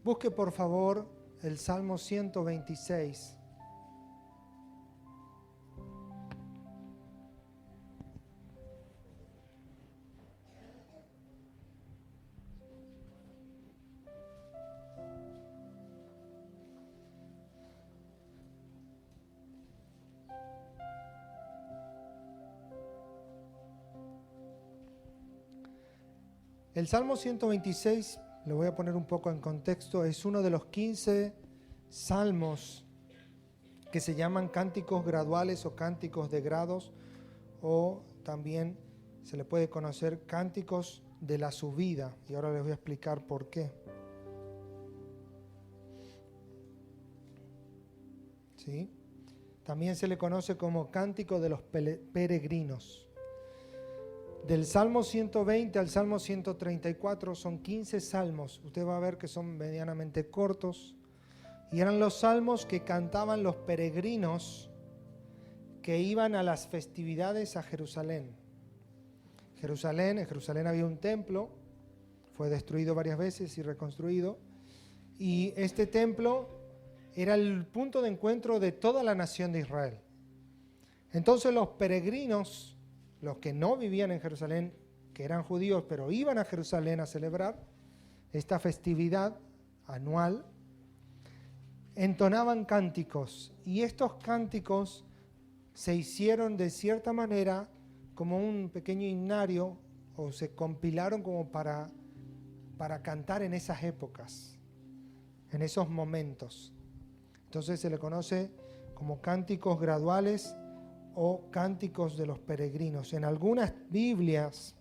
Busque por favor el Salmo 126. El Salmo 126, lo voy a poner un poco en contexto, es uno de los 15 salmos que se llaman cánticos graduales o cánticos de grados, o también se le puede conocer cánticos de la subida, y ahora les voy a explicar por qué. ¿Sí? También se le conoce como cántico de los peregrinos. Del Salmo 120 al Salmo 134 son 15 salmos. Usted va a ver que son medianamente cortos. Y eran los salmos que cantaban los peregrinos que iban a las festividades a Jerusalén. En Jerusalén había un templo, fue destruido varias veces y reconstruido. Y este templo era el punto de encuentro de toda la nación de Israel. Entonces los peregrinos, los que no vivían en Jerusalén, que eran judíos, pero iban a Jerusalén a celebrar esta festividad anual, entonaban cánticos. Y estos cánticos se hicieron de cierta manera como un pequeño himnario, o se compilaron como para cantar en esas épocas, en esos momentos. Entonces se le conoce como cánticos graduales o cánticos de los peregrinos. En algunas Biblias,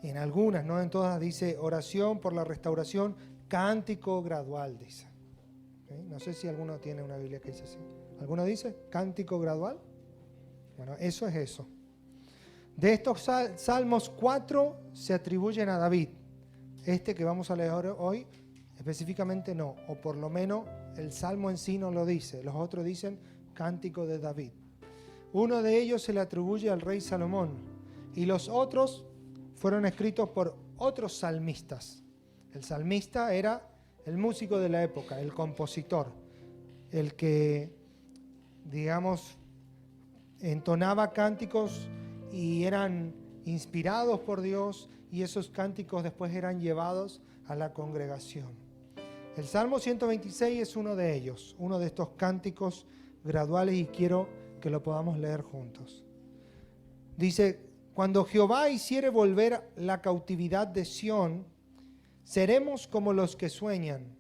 en algunas, no en todas, dice oración por la restauración, cántico gradual, dice. ¿Okay? No sé si alguno tiene una Biblia que dice así. ¿Alguno dice cántico gradual? Bueno, eso es eso. De estos salmos, 4 se atribuyen a David. Este que vamos a leer hoy, específicamente no, o por lo menos el salmo en sí no lo dice. Los otros dicen cántico de David. Uno de ellos se le atribuye al rey Salomón y los otros fueron escritos por otros salmistas. El salmista era el músico de la época, el compositor, el que, digamos, entonaba cánticos y eran inspirados por Dios, y esos cánticos después eran llevados a la congregación. El Salmo 126 es uno de ellos, uno de estos cánticos graduales, y quiero que lo podamos leer juntos. Dice: cuando Jehová hiciere volver la cautividad de Sión, seremos como los que sueñan.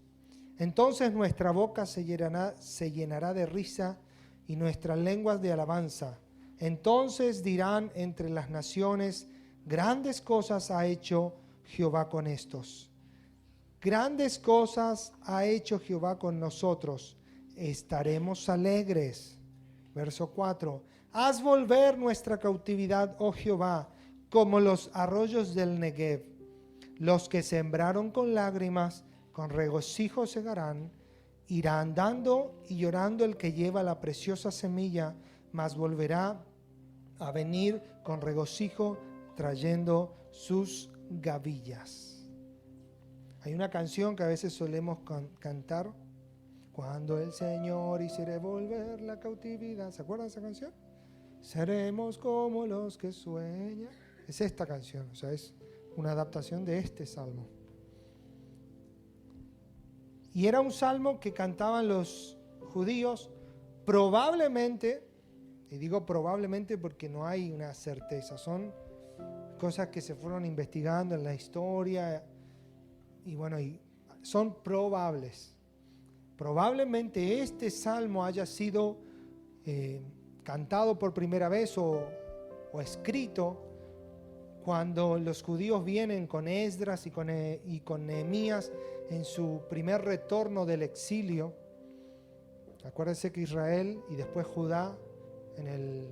Entonces nuestra boca se llenará de risa y nuestras lenguas de alabanza. Entonces dirán entre las naciones: grandes cosas ha hecho Jehová con estos. Grandes cosas ha hecho Jehová con nosotros. Estaremos alegres. Verso 4. Haz volver nuestra cautividad, oh Jehová, como los arroyos del Negev. Los que sembraron con lágrimas, con regocijo segarán. Irá andando y llorando el que lleva la preciosa semilla, mas volverá a venir con regocijo trayendo sus gavillas. Hay una canción que a veces solemos cantar: cuando el Señor hiciere volver la cautividad. ¿Se acuerdan de esa canción? Seremos como los que sueñan. Es esta canción, o sea, es una adaptación de este salmo. Y era un salmo que cantaban los judíos probablemente, y digo probablemente porque no hay una certeza, son cosas que se fueron investigando en la historia, y bueno, y son probables. Probablemente este salmo haya sido cantado por primera vez o escrito cuando los judíos vienen con Esdras y con Nehemías en su primer retorno del exilio. Acuérdense que Israel y después Judá en el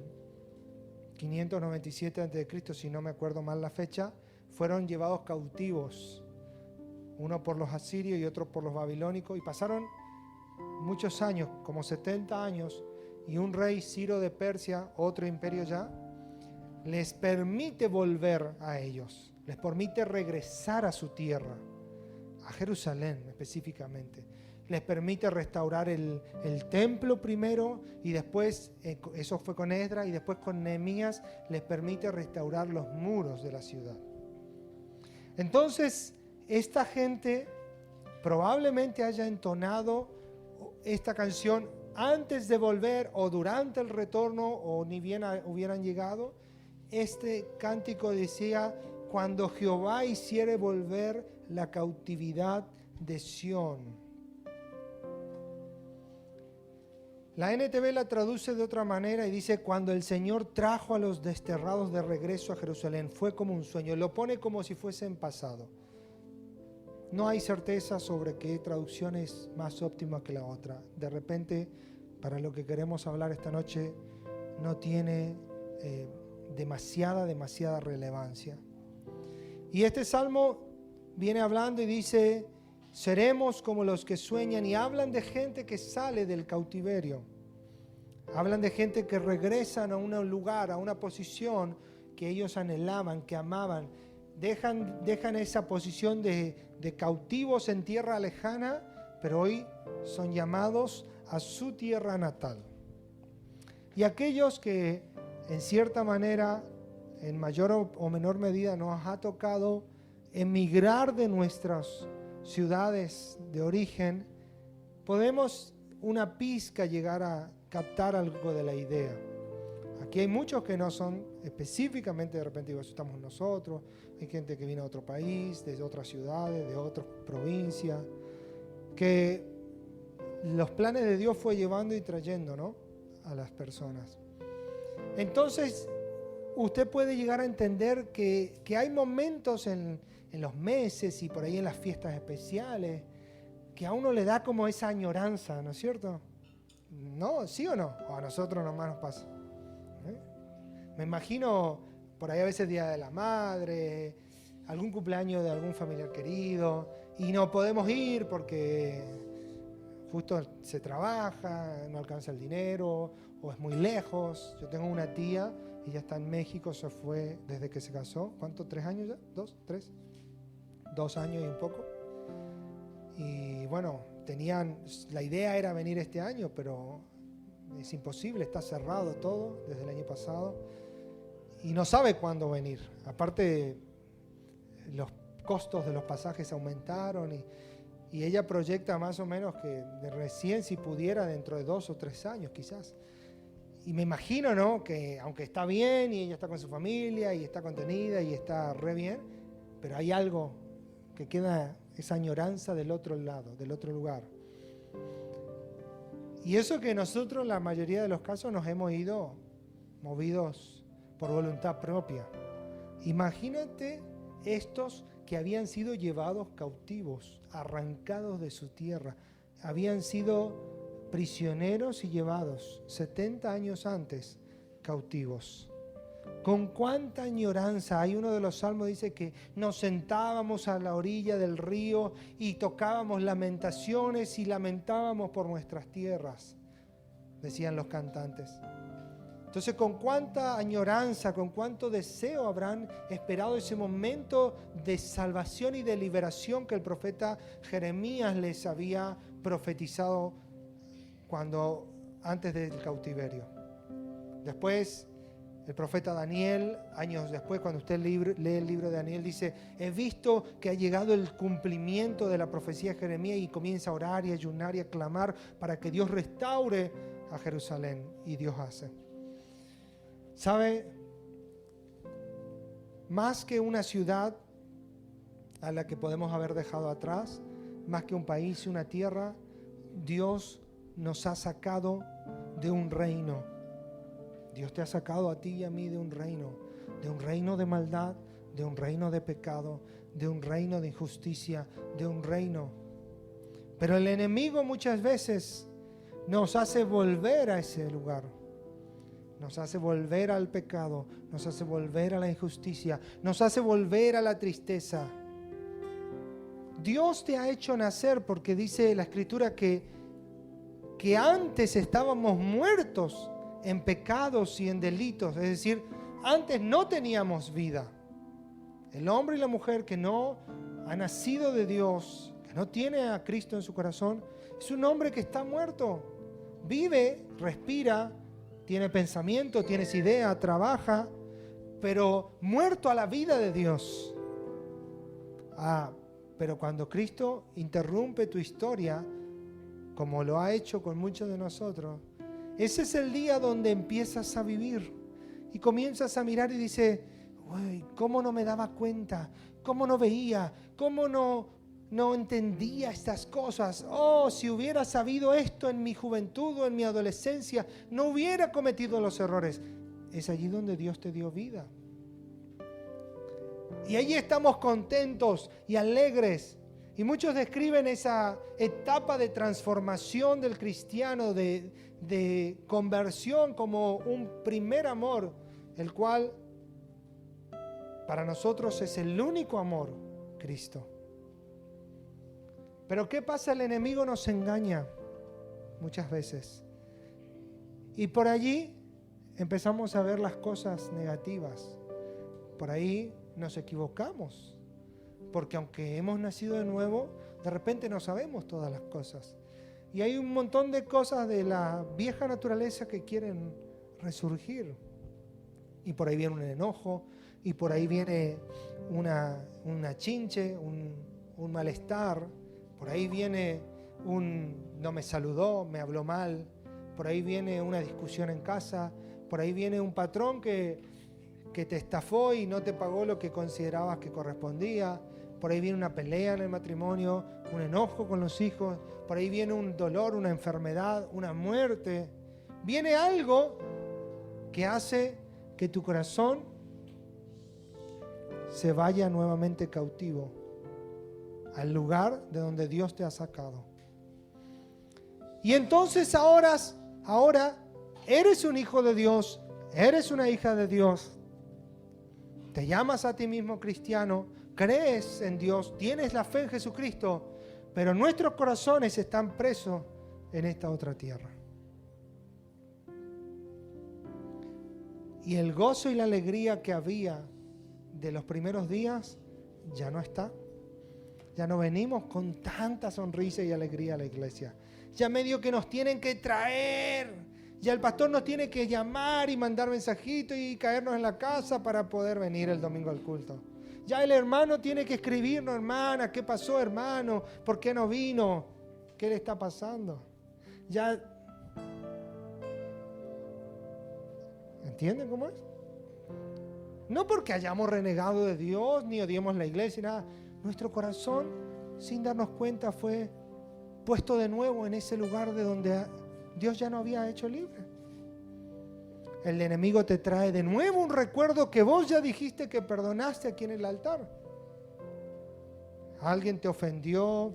597 a.C., si no me acuerdo mal la fecha, fueron llevados cautivos, uno por los asirios y otro por los babilónicos, y pasaron muchos años, como 70 años, y un rey, Ciro de Persia, otro imperio ya, les permite volver a ellos, les permite regresar a su tierra, a Jerusalén específicamente. Les permite restaurar el templo primero y después, eso fue con Esdras, y después con Nehemías les permite restaurar los muros de la ciudad. Entonces, esta gente probablemente haya entonado esta canción antes de volver o durante el retorno o ni bien hubieran llegado. Este cántico decía: cuando Jehová hiciere volver la cautividad de Sión. La NTV la traduce de otra manera y dice: cuando el Señor trajo a los desterrados de regreso a Jerusalén, fue como un sueño. Lo pone como si fuese en pasado. No hay certeza sobre qué traducción es más óptima que la otra. De repente, para lo que queremos hablar esta noche, no tiene demasiada relevancia. Y este salmo viene hablando y dice: seremos como los que sueñan, y hablan de gente que sale del cautiverio. Hablan de gente que regresan a un lugar, a una posición que ellos anhelaban, que amaban. Dejan esa posición de cautivos en tierra lejana, pero hoy son llamados a su tierra natal. Y aquellos que en cierta manera, en mayor o menor medida, nos ha tocado emigrar de nuestras ciudades de origen, podemos una pizca llegar a captar algo de la idea. Aquí hay muchos que no son específicamente, de repente estamos nosotros, hay gente que viene a otro país, de otras ciudades, de otras provincias, que los planes de Dios fue llevando y trayendo, ¿no?, a las personas. Entonces, usted puede llegar a entender que hay momentos en los meses y por ahí en las fiestas especiales que a uno le da como esa añoranza, ¿no es cierto? ¿No? ¿Sí o no? O a nosotros nomás nos pasa. Me imagino por ahí a veces Día de la Madre, algún cumpleaños de algún familiar querido, y no podemos ir porque justo se trabaja, no alcanza el dinero o es muy lejos. Yo tengo una tía, ella está en México, se fue desde que se casó. ¿Cuánto? ¿3 años ya? ¿2? ¿3? 2 años y un poco. Y bueno, la idea era venir este año, pero es imposible, está cerrado todo desde el año pasado y no sabe cuándo venir. Aparte, los costos de los pasajes aumentaron y ella proyecta más o menos que de recién, si pudiera, dentro de 2 o 3 años quizás. Y me imagino, ¿no?, que aunque está bien y ella está con su familia y está contenida y está re bien, pero hay algo que queda, esa añoranza del otro lado, del otro lugar. Y eso que nosotros, la mayoría de los casos, nos hemos ido movidos por voluntad propia. Imagínate estos que habían sido llevados cautivos, arrancados de su tierra, habían sido prisioneros y llevados 70 años antes cautivos. Con cuánta añoranza. Hay uno de los salmos dice que nos sentábamos a la orilla del río y tocábamos lamentaciones y lamentábamos por nuestras tierras, decían los cantantes. Entonces, con cuánta añoranza, con cuánto deseo habrán esperado ese momento de salvación y de liberación que el profeta Jeremías les había profetizado antes del cautiverio. Después, el profeta Daniel, años después, cuando usted lee el libro de Daniel, dice: he visto que ha llegado el cumplimiento de la profecía de Jeremías, y comienza a orar y a ayunar y a clamar para que Dios restaure a Jerusalén. Y Dios hace. ¿Sabe? Más que una ciudad a la que podemos haber dejado atrás, más que un país y una tierra, Dios nos ha sacado de un reino. Dios te ha sacado a ti y a mí de un reino de maldad, de un reino de pecado, de un reino de injusticia, de un reino. Pero el enemigo muchas veces nos hace volver a ese lugar, nos hace volver al pecado, nos hace volver a la injusticia, nos hace volver a la tristeza. Dios te ha hecho nacer porque dice la Escritura que antes estábamos muertos en pecados y en delitos, es decir, antes no teníamos vida. El hombre y la mujer que no ha nacido de Dios, que no tiene a Cristo en su corazón, es un hombre que está muerto. Vive, respira, tiene pensamiento, tiene idea, trabaja, pero muerto a la vida de Dios. Pero cuando Cristo interrumpe tu historia, como lo ha hecho con muchos de nosotros, ese es el día donde empiezas a vivir y comienzas a mirar y dices, uy, ¿cómo no me daba cuenta? ¿Cómo no veía? ¿Cómo no entendía estas cosas? Oh, si hubiera sabido esto en mi juventud o en mi adolescencia, no hubiera cometido los errores. Es allí donde Dios te dio vida. Y allí estamos contentos y alegres. Y muchos describen esa etapa de transformación del cristiano, de conversión, como un primer amor, el cual para nosotros es el único amor, Cristo. Pero ¿qué pasa? El enemigo nos engaña muchas veces. Y por allí empezamos a ver las cosas negativas. Por ahí nos equivocamos. Porque aunque hemos nacido de nuevo, de repente no sabemos todas las cosas. Y hay un montón de cosas de la vieja naturaleza que quieren resurgir. Y por ahí viene un enojo, y por ahí viene una chinche, un malestar. Por ahí viene no me saludó, me habló mal. Por ahí viene una discusión en casa. Por ahí viene un patrón que te estafó y no te pagó lo que considerabas que correspondía. Por ahí viene una pelea en el matrimonio, un enojo con los hijos. Por ahí viene un dolor, una enfermedad, una muerte. Viene algo que hace que tu corazón se vaya nuevamente cautivo al lugar de donde Dios te ha sacado. Y entonces ahora eres un hijo de Dios, eres una hija de Dios. Te llamas a ti mismo cristiano, crees en Dios, tienes la fe en Jesucristo, pero nuestros corazones están presos en esta otra tierra. Y el gozo y la alegría que había de los primeros días ya no está. Ya no venimos con tanta sonrisa y alegría a la iglesia. Ya medio que nos tienen que traer. Ya el pastor nos tiene que llamar y mandar mensajitos y caernos en la casa para poder venir el domingo al culto. Ya el hermano tiene que escribirnos, hermana, ¿qué pasó, hermano? ¿Por qué no vino? ¿Qué le está pasando? Ya. ¿Entienden cómo es? No porque hayamos renegado de Dios, ni odiemos la iglesia, nada. Nuestro corazón, sin darnos cuenta, fue puesto de nuevo en ese lugar de donde Dios ya no había hecho libre. El enemigo te trae de nuevo un recuerdo que vos ya dijiste que perdonaste aquí en el altar. Alguien te ofendió,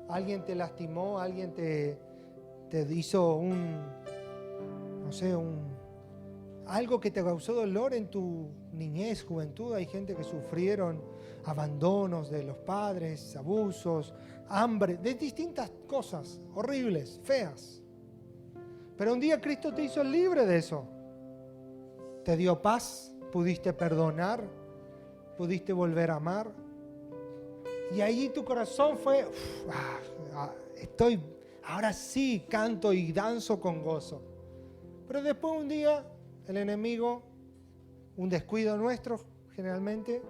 alguien te lastimó, alguien te hizo algo que te causó dolor en tu niñez, juventud. Hay gente que sufrieron abandonos de los padres, abusos, hambre, de distintas cosas horribles, feas. Pero un día Cristo te hizo libre de eso. Te dio paz, pudiste perdonar, pudiste volver a amar. Y ahí tu corazón fue, ahora sí canto y danzo con gozo. Pero después un día el enemigo, un descuido nuestro generalmente,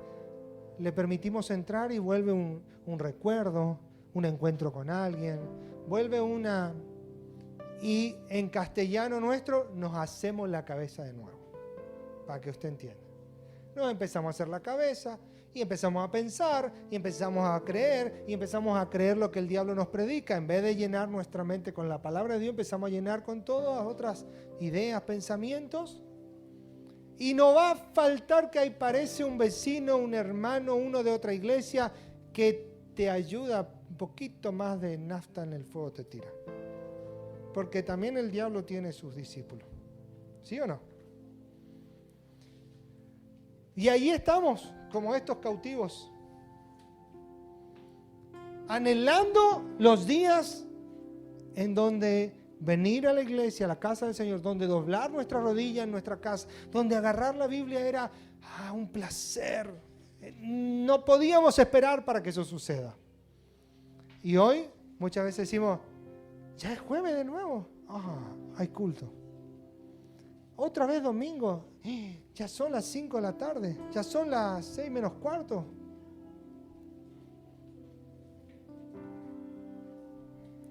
le permitimos entrar y vuelve un recuerdo, un encuentro con alguien, vuelve y en castellano nuestro nos hacemos la cabeza de nuevo, para que usted entienda. Nos empezamos a hacer la cabeza y empezamos a pensar y empezamos a creer lo que el diablo nos predica. En vez de llenar nuestra mente con la palabra de Dios, empezamos a llenar con todas otras ideas, pensamientos. Y no va a faltar que ahí parece un vecino, un hermano, uno de otra iglesia que te ayuda, un poquito más de nafta en el fuego te tira. Porque también el diablo tiene sus discípulos. ¿Sí o no? Y ahí estamos, como estos cautivos, anhelando los días en donde venir a la iglesia, a la casa del Señor, donde doblar nuestra rodilla en nuestra casa, donde agarrar la Biblia era un placer. No podíamos esperar para que eso suceda. Y hoy muchas veces decimos, ya es jueves de nuevo. Hay culto. Otra vez domingo. Ya son las 5 de la tarde. Ya son las 6 menos cuarto.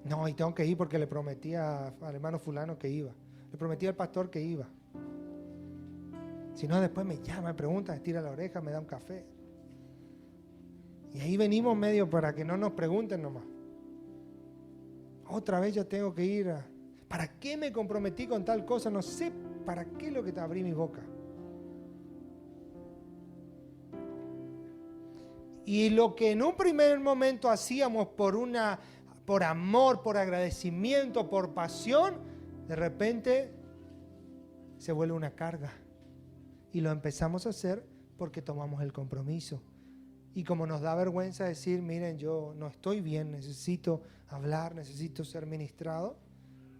No, y tengo que ir porque le prometí al hermano fulano que iba. Le prometí al pastor que iba. Si no, después me llama, me pregunta, me tira la oreja, me da un café. Y ahí venimos medio para que no nos pregunten nomás. Otra vez yo tengo que ir a... ¿Para qué me comprometí con tal cosa? No sé para qué es lo que te abrí mi boca. Y lo que en un primer momento hacíamos por amor, por agradecimiento, por pasión, de repente se vuelve una carga. Y lo empezamos a hacer porque tomamos el compromiso. Y como nos da vergüenza decir, miren, yo no estoy bien, necesito hablar, necesito ser ministrado.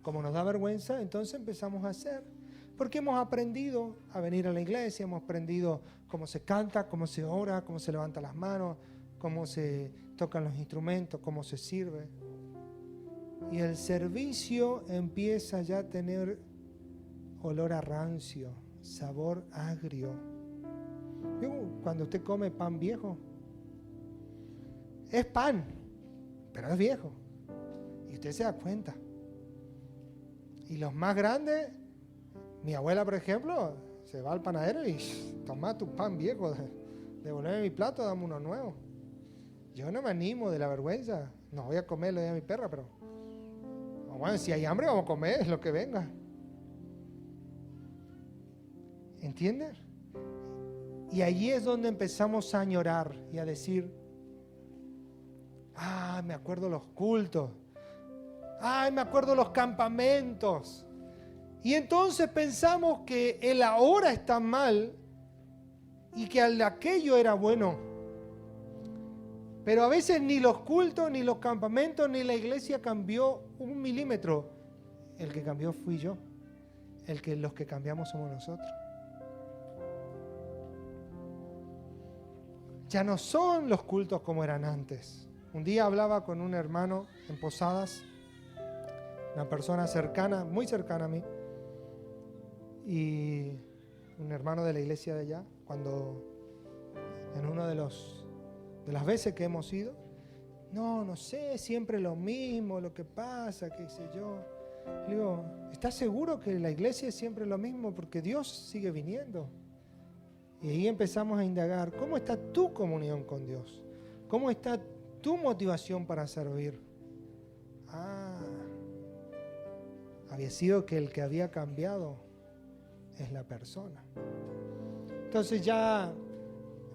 Como nos da vergüenza, entonces empezamos a hacer. Porque hemos aprendido a venir a la iglesia, hemos aprendido cómo se canta, cómo se ora, cómo se levanta las manos, cómo se tocan los instrumentos, cómo se sirve. Y el servicio empieza ya a tener olor a rancio, sabor agrio. Cuando usted come pan viejo, es pan, pero es viejo. Y usted se da cuenta. Y los más grandes, mi abuela, por ejemplo, se va al panadero y toma tu pan viejo, devuélveme mi plato, dame uno nuevo. Yo no me animo de la vergüenza. No voy a comer lo de mi perra, pero bueno, si hay hambre vamos a comer, es lo que venga. ¿Entiendes? Y allí es donde empezamos a añorar y a decir, me acuerdo los cultos, me acuerdo los campamentos. Y entonces pensamos que el ahora está mal y que aquello era bueno. Pero a veces ni los cultos, ni los campamentos, ni la iglesia cambió 1 milímetro. El que cambió fui yo. Los que cambiamos somos nosotros. Ya no son los cultos como eran antes. Un día hablaba con un hermano en Posadas, una persona cercana, muy cercana a mí, y un hermano de la iglesia de allá, cuando en uno de las veces que hemos ido, no sé, siempre lo mismo, lo que pasa, qué sé yo. Le digo, ¿estás seguro que la iglesia es siempre lo mismo? Porque Dios sigue viniendo. Y ahí empezamos a indagar, ¿cómo está tu comunión con Dios? ¿Cómo está tu motivación para servir? Había sido que el que había cambiado es la persona. Entonces ya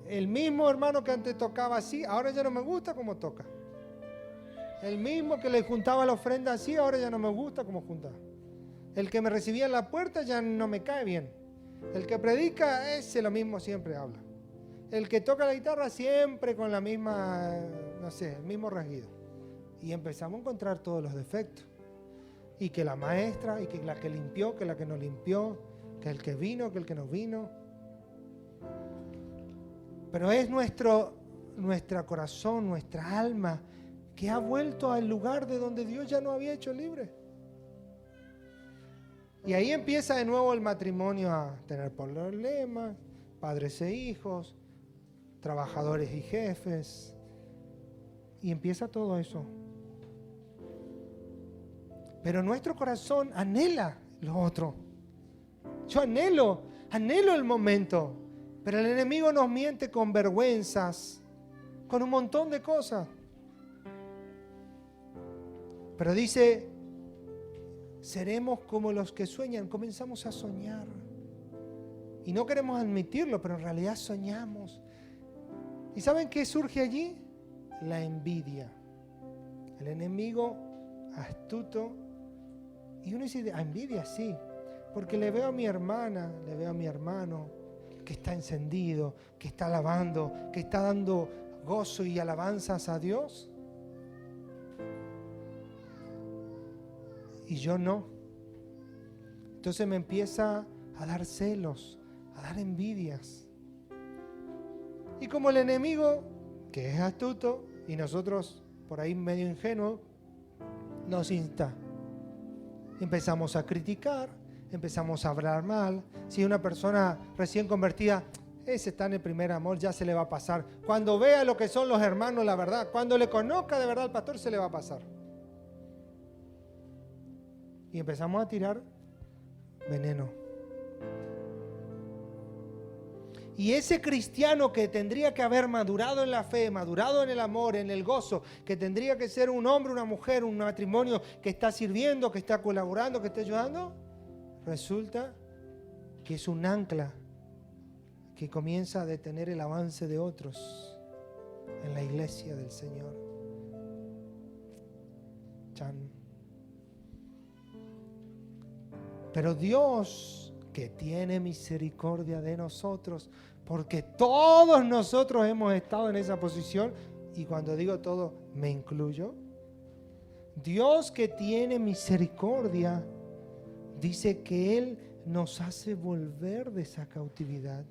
el mismo hermano que antes tocaba así, ahora ya no me gusta como toca. El mismo que le juntaba la ofrenda así, ahora ya no me gusta como juntaba. El que me recibía en la puerta ya no me cae bien. El que predica, ese lo mismo siempre habla. El que toca la guitarra siempre con la misma, el mismo rasguido. Y empezamos a encontrar todos los defectos. Y que la maestra, y que la que limpió, que la que no limpió, que el que vino, que el que no vino. Pero es nuestro corazón, nuestra alma, que ha vuelto al lugar de donde Dios ya nos había hecho libre. Y ahí empieza de nuevo el matrimonio a tener problemas, padres e hijos, trabajadores y jefes. Y empieza todo eso. Pero nuestro corazón anhela lo otro. Yo anhelo el momento. Pero el enemigo nos miente con vergüenzas, con un montón de cosas. Pero dice, seremos como los que sueñan. Comenzamos a soñar. Y no queremos admitirlo, pero en realidad soñamos. ¿Y saben qué surge allí? La envidia. El enemigo astuto. Y uno dice, envidia, sí. Porque le veo a mi hermana, le veo a mi hermano, que está encendido, que está alabando, que está dando gozo y alabanzas a Dios. Y yo no. Entonces me empieza a dar celos, a dar envidias. Y como el enemigo, que es astuto, y nosotros por ahí medio ingenuos, nos insta. Empezamos a criticar, empezamos a hablar mal. Si una persona recién convertida, ese está en el primer amor, ya se le va a pasar. Cuando vea lo que son los hermanos, la verdad, cuando le conozca de verdad al pastor, se le va a pasar. Y empezamos a tirar veneno. Y ese cristiano que tendría que haber madurado en la fe, madurado en el amor, en el gozo, que tendría que ser un hombre, una mujer, un matrimonio que está sirviendo, que está colaborando, que está ayudando, resulta que es un ancla que comienza a detener el avance de otros en la iglesia del Señor. Chan. Pero Dios, que tiene misericordia de nosotros, porque todos nosotros hemos estado en esa posición, y cuando digo todo, me incluyo. Dios, que tiene misericordia, dice que Él nos hace volver de esa cautividad.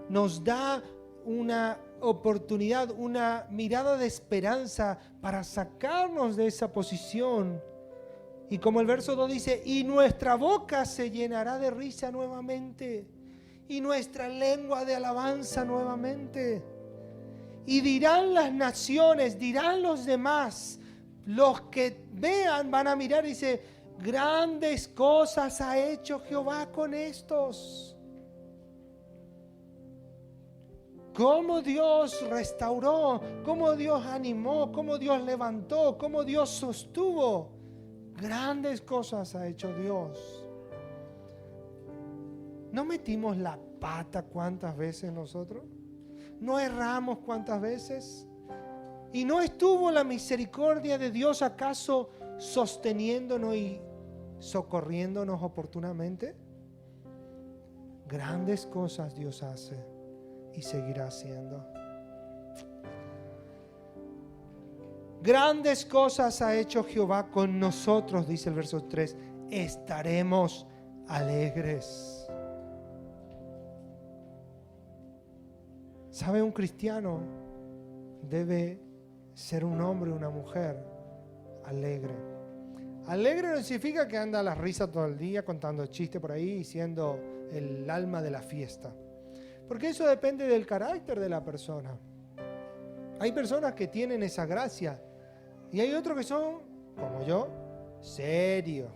Nos da una oportunidad, una mirada de esperanza para sacarnos de esa posición. Y como el verso 2 dice, y nuestra boca se llenará de risa nuevamente, y nuestra lengua de alabanza nuevamente. Y dirán las naciones, dirán los demás, los que vean van a mirar y dice, grandes cosas ha hecho Jehová con estos. Cómo Dios restauró, cómo Dios animó, cómo Dios levantó, cómo Dios sostuvo. Grandes cosas ha hecho Dios. ¿No metimos la pata cuántas veces nosotros? ¿No erramos cuántas veces? ¿Y no estuvo la misericordia de Dios acaso sosteniéndonos y socorriéndonos oportunamente? Grandes cosas Dios hace y seguirá haciendo. Grandes cosas ha hecho Jehová con nosotros, dice el verso 3. Estaremos alegres. ¿Sabe? Un cristiano debe ser un hombre o una mujer alegre. Alegre no significa que anda a las risas todo el día contando chistes por ahí y siendo el alma de la fiesta. Porque eso depende del carácter de la persona. Hay personas que tienen esa gracia. Y hay otros que son, como yo, serios.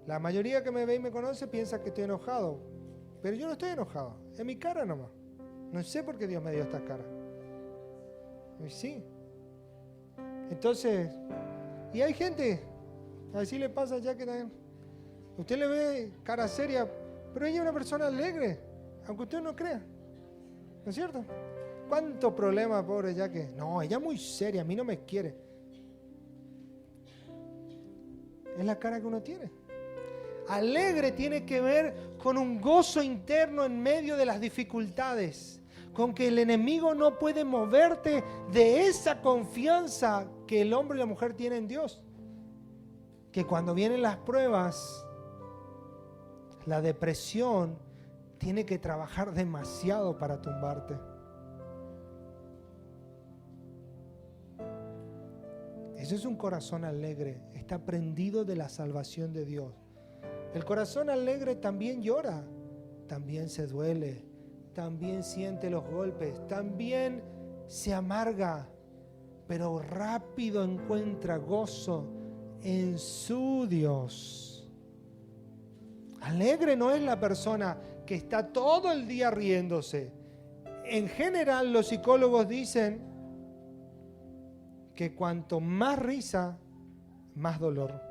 La mayoría que me ve y me conoce piensa que estoy enojado. Pero yo no estoy enojado. Es mi cara nomás. No sé por qué Dios me dio esta cara. Y sí. Entonces, y hay gente, así le pasa ya que también. Usted le ve cara seria, pero ella es una persona alegre. Aunque usted no crea. ¿No es cierto? ¿Cuánto problema, pobre ya que? No, ella es muy seria, a mí no me quiere. Es la cara que uno tiene. Alegre tiene que ver con un gozo interno en medio de las dificultades, con que el enemigo no puede moverte de esa confianza que el hombre y la mujer tienen en Dios. Que cuando vienen las pruebas, la depresión tiene que trabajar demasiado para tumbarte. Eso es un corazón alegre, está prendido de la salvación de Dios. El corazón alegre también llora, también se duele, también siente los golpes, también se amarga, pero rápido encuentra gozo en su Dios. Alegre no es la persona que está todo el día riéndose. En general, los psicólogos dicen que cuanto más risa, más dolor.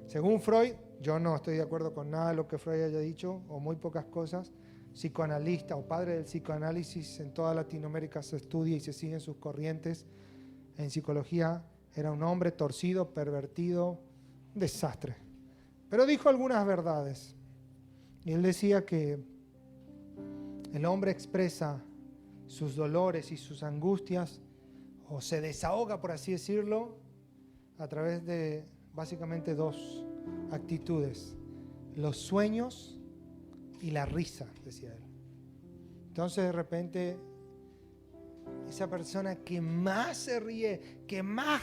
Según Freud, yo no estoy de acuerdo con nada de lo que Freud haya dicho, o muy pocas cosas, psicoanalista o padre del psicoanálisis en toda Latinoamérica se estudia y se siguen sus corrientes en psicología, era un hombre torcido, pervertido, un desastre. Pero dijo algunas verdades. Y él decía que el hombre expresa sus dolores y sus angustias, o se desahoga, por así decirlo, a través de básicamente dos actitudes: los sueños y la risa, decía él. Entonces de repente, esa persona que más se ríe, que más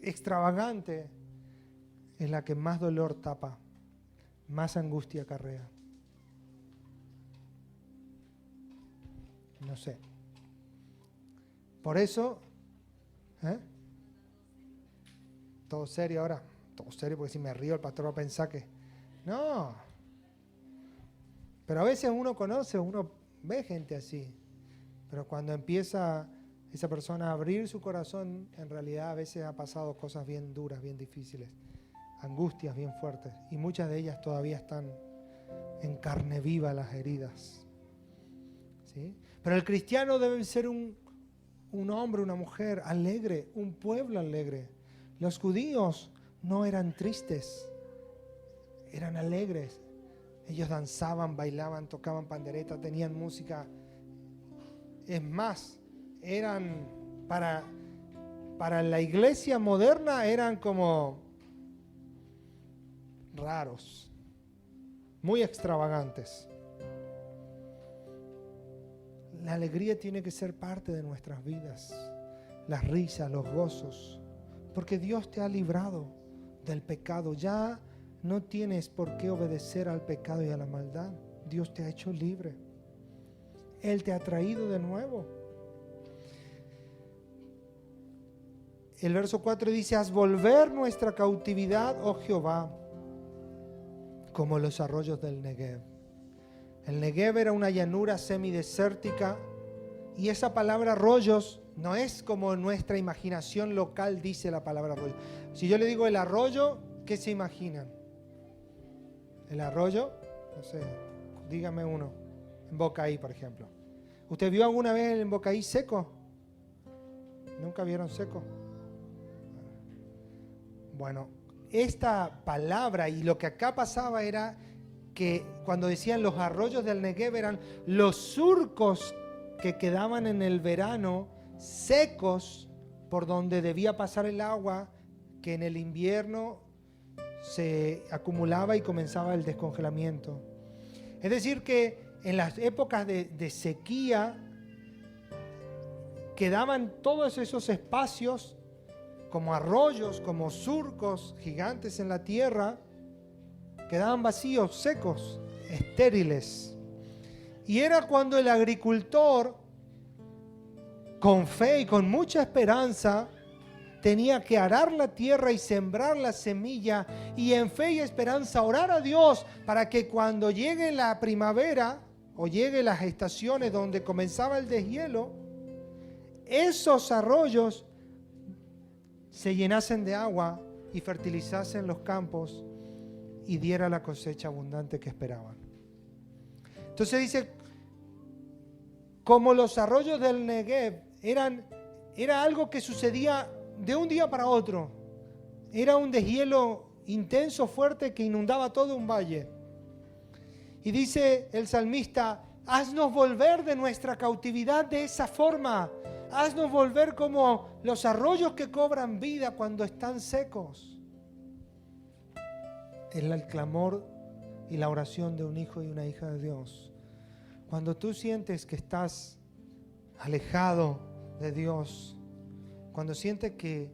extravagante, es la que más dolor tapa, más angustia acarrea. No sé. Por eso, todo serio ahora, todo serio, porque si me río el pastor va a pensar que... No. Pero a veces uno conoce, uno ve gente así. Pero cuando empieza esa persona a abrir su corazón, en realidad a veces ha pasado cosas bien duras, bien difíciles, angustias bien fuertes. Y muchas de ellas todavía están en carne viva, las heridas. ¿Sí? Pero el cristiano debe ser un hombre, una mujer alegre, un pueblo alegre. Los judíos no eran tristes, eran alegres. Ellos danzaban, bailaban, tocaban pandereta, tenían música. Es más, eran para la iglesia moderna eran como raros, muy extravagantes. La alegría tiene que ser parte de nuestras vidas, las risas, los gozos, porque Dios te ha librado del pecado. Ya no tienes por qué obedecer al pecado y a la maldad. Dios te ha hecho libre. Él te ha traído de nuevo. El verso 4 dice: haz volver nuestra cautividad, oh Jehová, como los arroyos del Negev. El Negev era una llanura semidesértica, y esa palabra arroyos no es como nuestra imaginación local dice la palabra arroyo. Si yo le digo el arroyo, ¿qué se imaginan? El arroyo, no sé, dígame uno. En Bocaí, por ejemplo. ¿Usted vio alguna vez en Bocaí seco? ¿Nunca vieron seco? Bueno, esta palabra y lo que acá pasaba era que cuando decían los arroyos del Negev eran los surcos que quedaban en el verano secos por donde debía pasar el agua, que en el invierno se acumulaba y comenzaba el descongelamiento. Es decir que en las épocas de sequía quedaban todos esos espacios como arroyos, como surcos gigantes en la tierra, quedaban vacíos, secos, estériles. Y era cuando el agricultor, con fe y con mucha esperanza, tenía que arar la tierra y sembrar la semilla, y en fe y esperanza orar a Dios para que cuando llegue la primavera o llegue las estaciones donde comenzaba el deshielo, esos arroyos se llenasen de agua y fertilizasen los campos y diera la cosecha abundante que esperaban. Entonces dice, como los arroyos del Negev era algo que sucedía de un día para otro. Era un deshielo intenso, fuerte, que inundaba todo un valle. Y dice el salmista: haznos volver de nuestra cautividad de esa forma. Haznos volver como los arroyos que cobran vida cuando están secos. Es el clamor y la oración de un hijo y una hija de Dios. Cuando tú sientes que estás alejado de Dios, cuando sientes que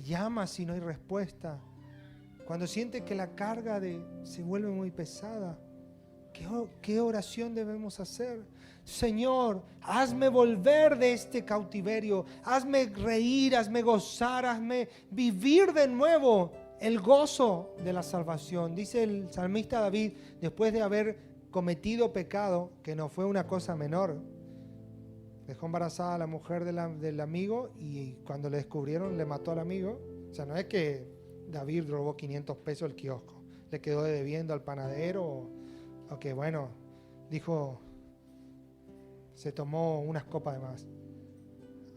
llamas y no hay respuesta, cuando sientes que la carga se vuelve muy pesada, ¿qué oración debemos hacer? Señor, hazme volver de este cautiverio, hazme reír, hazme gozar, hazme vivir de nuevo el gozo de la salvación. Dice el salmista David, después de haber cometido pecado, que no fue una cosa menor, dejó embarazada a la mujer del amigo, y cuando le descubrieron le mató al amigo. O sea, no es que David robó 500 pesos el kiosco, le quedó debiendo al panadero, o que bueno, dijo, se tomó unas copas de más.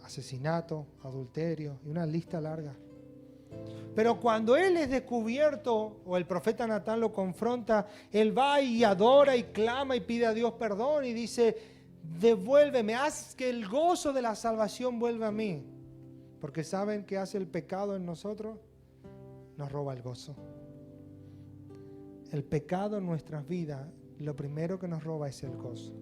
Asesinato, adulterio y una lista larga. Pero cuando él es descubierto, o el profeta Natán lo confronta, él va y adora y clama y pide a Dios perdón y dice: devuélveme, haz que el gozo de la salvación vuelva a mí. Porque ¿saben qué hace el pecado en nosotros? Nos roba el gozo. el pecado en nuestras vidas, lo primero que nos roba es el gozo.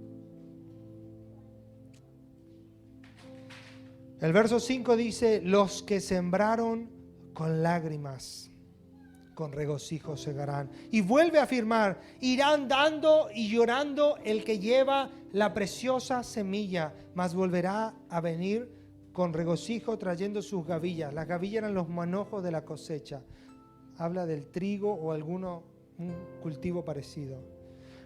El verso 5 dice, los que sembraron con lágrimas, con regocijo segarán. Y vuelve a afirmar, irán dando y llorando el que lleva la preciosa semilla, mas volverá a venir con regocijo trayendo sus gavillas. Las gavillas eran los manojos de la cosecha. Habla del trigo o un cultivo parecido.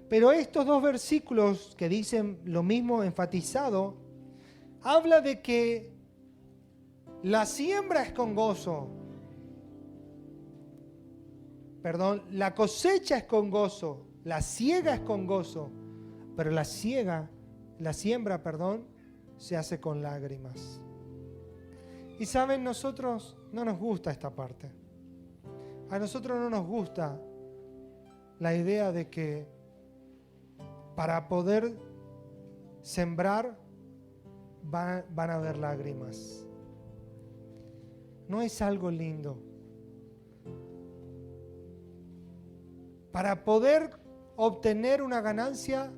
Pero estos dos versículos que dicen lo mismo enfatizado, habla de que la siembra es con gozo. La cosecha es con gozo, la siega es con gozo, pero la siembra, se hace con lágrimas. Y saben, nosotros no nos gusta esta parte. A nosotros no nos gusta la idea de que para poder sembrar van a haber lágrimas. No es algo lindo. Para poder obtener una ganancia,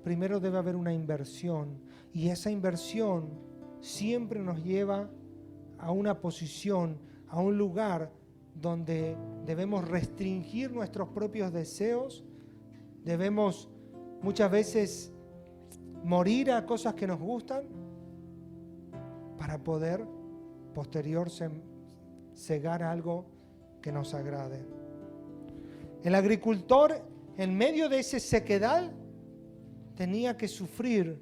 primero debe haber una inversión. Y esa inversión siempre nos lleva a una posición, a un lugar donde debemos restringir nuestros propios deseos. Debemos muchas veces morir a cosas que nos gustan para poder posterior cegar algo que nos agrade. El agricultor, en medio de ese sequedal, tenía que sufrir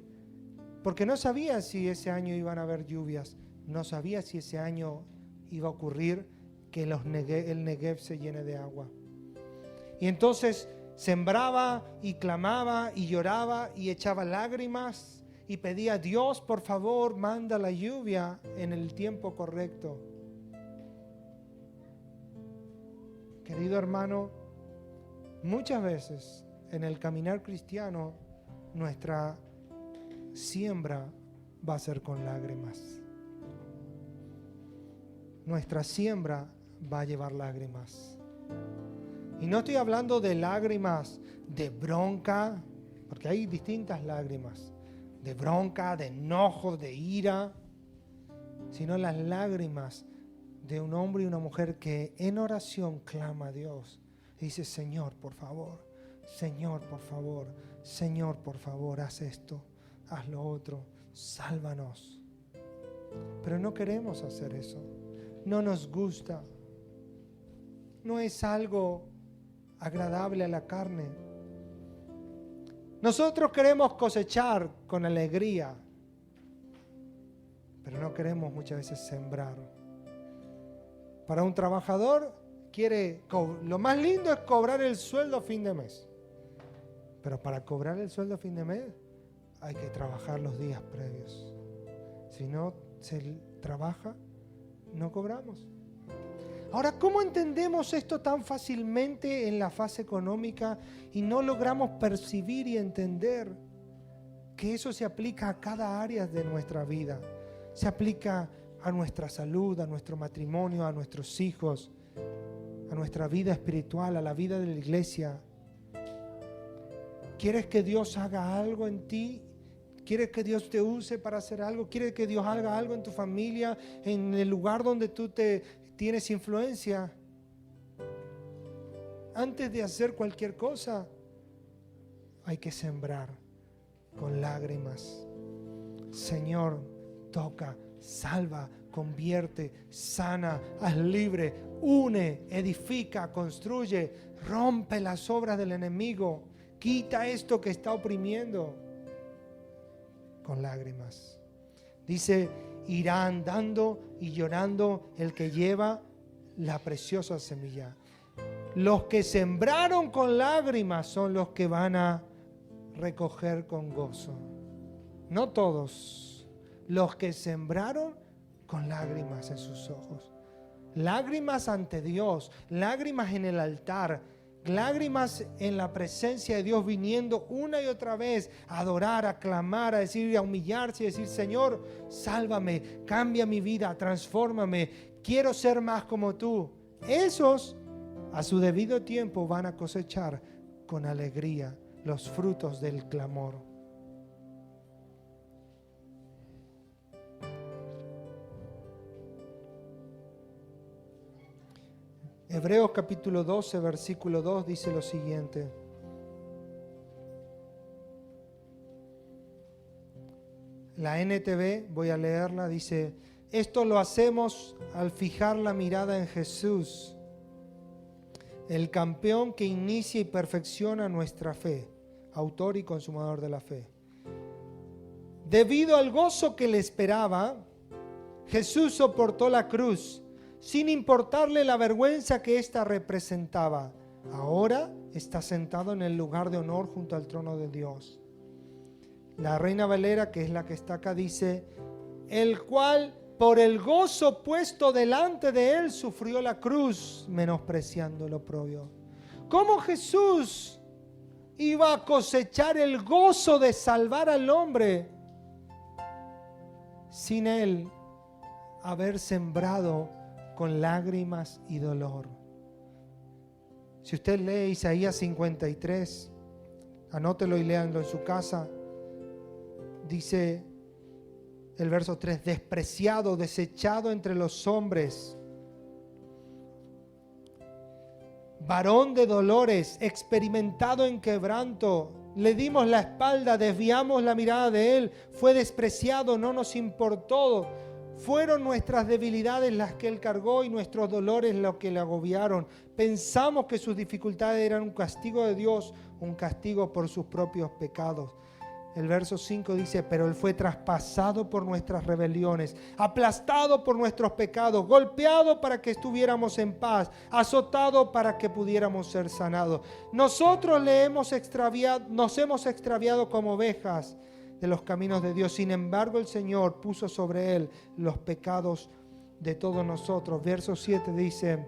porque no sabía si ese año iban a haber lluvias, no sabía si ese año iba a ocurrir que el Negev se llene de agua. Y entonces sembraba y clamaba y lloraba y echaba lágrimas y pedía a Dios, por favor, manda la lluvia en el tiempo correcto. Querido hermano, muchas veces en el caminar cristiano nuestra siembra va a ser con lágrimas. Nuestra siembra va a llevar lágrimas. Y no estoy hablando de lágrimas de bronca, porque hay distintas lágrimas, de bronca, de enojo, de ira, sino las lágrimas de un hombre y una mujer que en oración clama a Dios. Y dice, Señor, por favor, Señor, por favor, Señor, por favor, haz esto, haz lo otro, sálvanos. Pero no queremos hacer eso. No nos gusta. No es algo agradable a la carne. Nosotros queremos cosechar con alegría, pero no queremos muchas veces sembrar. Para un trabajador lo más lindo es cobrar el sueldo a fin de mes. Pero para cobrar el sueldo a fin de mes hay que trabajar los días previos. Si no se trabaja, no cobramos. Ahora, ¿cómo entendemos esto tan fácilmente en la fase económica y no logramos percibir y entender que eso se aplica a cada área de nuestra vida? Se aplica a nuestra salud, a nuestro matrimonio, a nuestros hijos, a nuestra vida espiritual, a la vida de la iglesia. ¿Quieres que Dios haga algo en ti? ¿Quieres que Dios te use para hacer algo? ¿Quieres que Dios haga algo en tu familia, en el lugar donde tú tienes influencia? Antes de hacer cualquier cosa, hay que sembrar con lágrimas. Señor, toca, salva, convierte, sana, haz libre, une, edifica, construye, rompe las obras del enemigo, quita esto que está oprimiendo. Con lágrimas. Dice, irá andando y llorando el que lleva la preciosa semilla. Los que sembraron con lágrimas son los que van a recoger con gozo. No todos. Los que sembraron con lágrimas en sus ojos. Lágrimas ante Dios, lágrimas en el altar, lágrimas en la presencia de Dios, viniendo una y otra vez a adorar, a clamar, a decir, a humillarse y decir, Señor, sálvame, cambia mi vida, transfórmame, quiero ser más como tú. Esos a su debido tiempo van a cosechar con alegría los frutos del clamor. Hebreos capítulo 12, versículo 2 dice lo siguiente. La NTV, voy a leerla, dice: esto lo hacemos al fijar la mirada en Jesús, el campeón que inicia y perfecciona nuestra fe, autor y consumador de la fe. Debido al gozo que le esperaba, Jesús soportó la cruz, sin importarle la vergüenza que ésta representaba. Ahora está sentado en el lugar de honor junto al trono de Dios. La Reina Valera, que es la que está acá, dice: el cual por el gozo puesto delante de él sufrió la cruz, menospreciando el oprobio. ¿Cómo Jesús iba a cosechar el gozo de salvar al hombre sin él haber sembrado con lágrimas y dolor? Si usted lee Isaías 53, anótelo y léanlo en su casa. Dice el verso 3: despreciado, desechado entre los hombres, varón de dolores, experimentado en quebranto, le dimos la espalda, desviamos la mirada de él, fue despreciado, no nos importó. Fueron nuestras debilidades las que él cargó y nuestros dolores los que le agobiaron. Pensamos que sus dificultades eran un castigo de Dios, un castigo por sus propios pecados. El verso 5 dice: pero él fue traspasado por nuestras rebeliones, aplastado por nuestros pecados, golpeado para que estuviéramos en paz, azotado para que pudiéramos ser sanados. Nosotros nos hemos extraviado como ovejas de los caminos de Dios. Sin embargo, el Señor puso sobre él los pecados de todos nosotros. Verso 7 dice: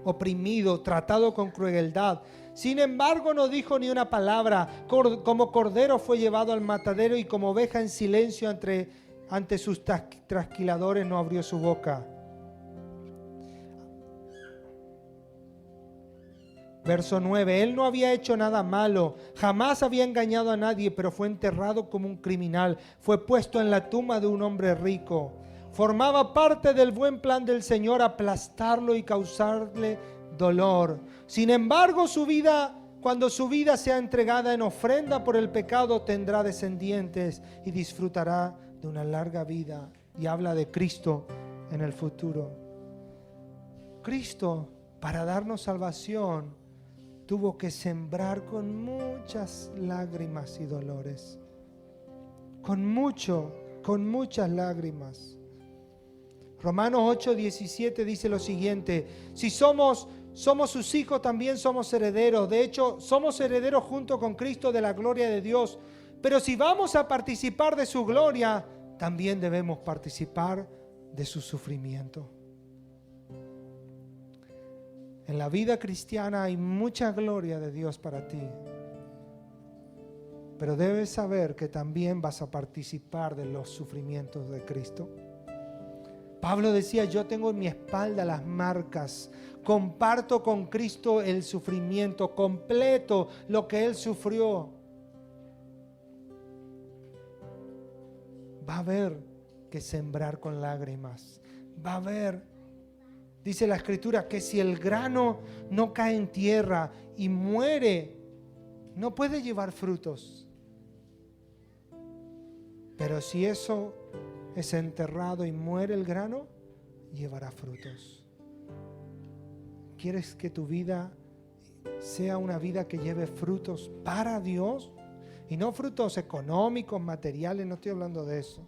oprimido, tratado con crueldad. Sin embargo, no dijo ni una palabra. Como cordero fue llevado al matadero, y como oveja en silencio ante sus trasquiladores no abrió su boca. Verso 9: él no había hecho nada malo, jamás había engañado a nadie, pero fue enterrado como un criminal. Fue puesto en la tumba de un hombre rico. Formaba parte del buen plan del Señor aplastarlo y causarle dolor. Sin embargo, cuando su vida sea entregada en ofrenda por el pecado, tendrá descendientes y disfrutará de una larga vida. Y habla de Cristo en el futuro. Cristo, para darnos salvación, tuvo que sembrar con muchas lágrimas y dolores. Con muchas lágrimas. Romanos 8:17 dice lo siguiente: si somos sus hijos, también somos herederos. De hecho, somos herederos junto con Cristo de la gloria de Dios. Pero si vamos a participar de su gloria, también debemos participar de su sufrimiento. En la vida cristiana hay mucha gloria de Dios para ti. Pero debes saber que también vas a participar de los sufrimientos de Cristo. Pablo decía: yo tengo en mi espalda las marcas, comparto con Cristo el sufrimiento completo, lo que Él sufrió. Va a haber que sembrar con lágrimas. Va a haber, dice la Escritura, que si el grano no cae en tierra y muere, no puede llevar frutos. Pero si eso es enterrado y muere el grano, llevará frutos. ¿Quieres que tu vida sea una vida que lleve frutos para Dios? Y no frutos económicos, materiales, no estoy hablando de eso.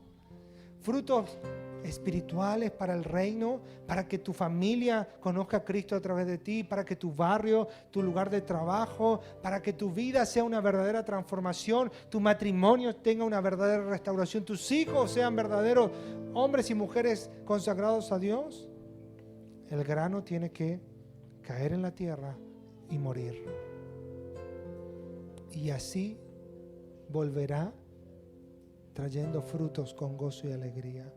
Frutos espirituales para el reino, para que tu familia conozca a Cristo a través de ti, para que tu barrio, tu lugar de trabajo, para que tu vida sea una verdadera transformación, tu matrimonio tenga una verdadera restauración, tus hijos sean verdaderos hombres y mujeres consagrados a Dios. El grano tiene que caer en la tierra y morir. Y así volverá trayendo frutos con gozo y alegría.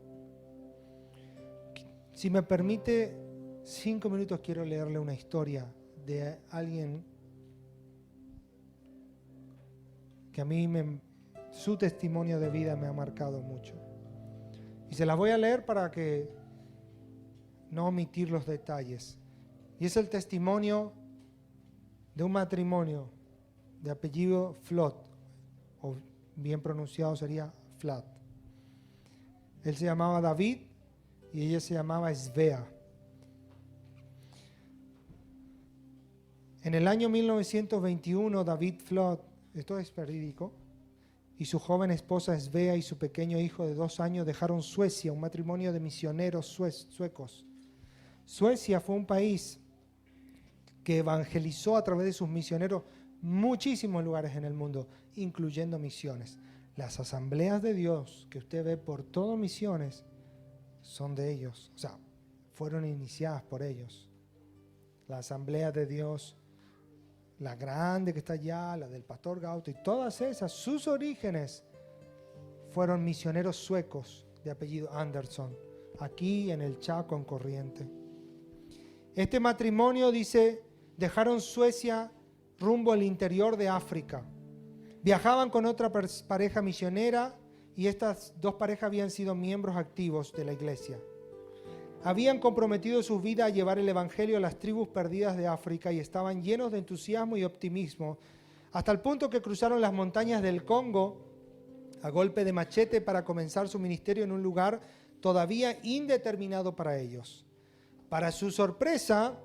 Si me permite 5 minutos, quiero leerle una historia de alguien que a mí su testimonio de vida me ha marcado mucho. Y se las voy a leer para que no omitir los detalles. Y es el testimonio de un matrimonio de apellido Flot, o bien pronunciado sería Flat. Él se llamaba David y ella se llamaba Svea. En el año 1921, David Flot, esto es verídico, y su joven esposa Svea y su pequeño hijo de 2 años dejaron Suecia, un matrimonio de misioneros suecos. Suecia fue un país que evangelizó a través de sus misioneros muchísimos lugares en el mundo, incluyendo misiones. Las asambleas de Dios que usted ve por todo misiones son de ellos, o sea, fueron iniciadas por ellos. La asamblea de Dios, la grande que está allá, la del pastor Gauto y todas esas, sus orígenes fueron misioneros suecos de apellido Anderson, aquí en el Chaco, en Corriente. Este matrimonio, dice, dejaron Suecia rumbo al interior de África. Viajaban con otra pareja misionera y estas 2 parejas habían sido miembros activos de la iglesia. Habían comprometido sus vidas a llevar el evangelio a las tribus perdidas de África y estaban llenos de entusiasmo y optimismo, hasta el punto que cruzaron las montañas del Congo a golpe de machete para comenzar su ministerio en un lugar todavía indeterminado para ellos. Para su sorpresa,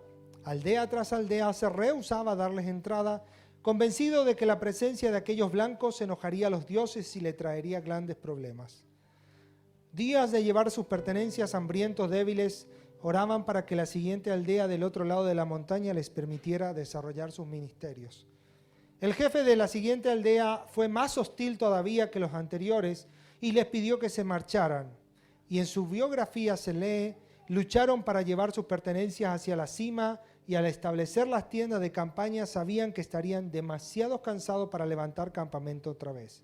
aldea tras aldea se rehusaba a darles entrada, convencido de que la presencia de aquellos blancos enojaría a los dioses y le traería grandes problemas. Días de llevar sus pertenencias, hambrientos, débiles, oraban para que la siguiente aldea del otro lado de la montaña les permitiera desarrollar sus ministerios. El jefe de la siguiente aldea fue más hostil todavía que los anteriores y les pidió que se marcharan. Y en su biografía se lee: lucharon para llevar sus pertenencias hacia la cima y al establecer las tiendas de campaña sabían que estarían demasiado cansados para levantar campamento otra vez.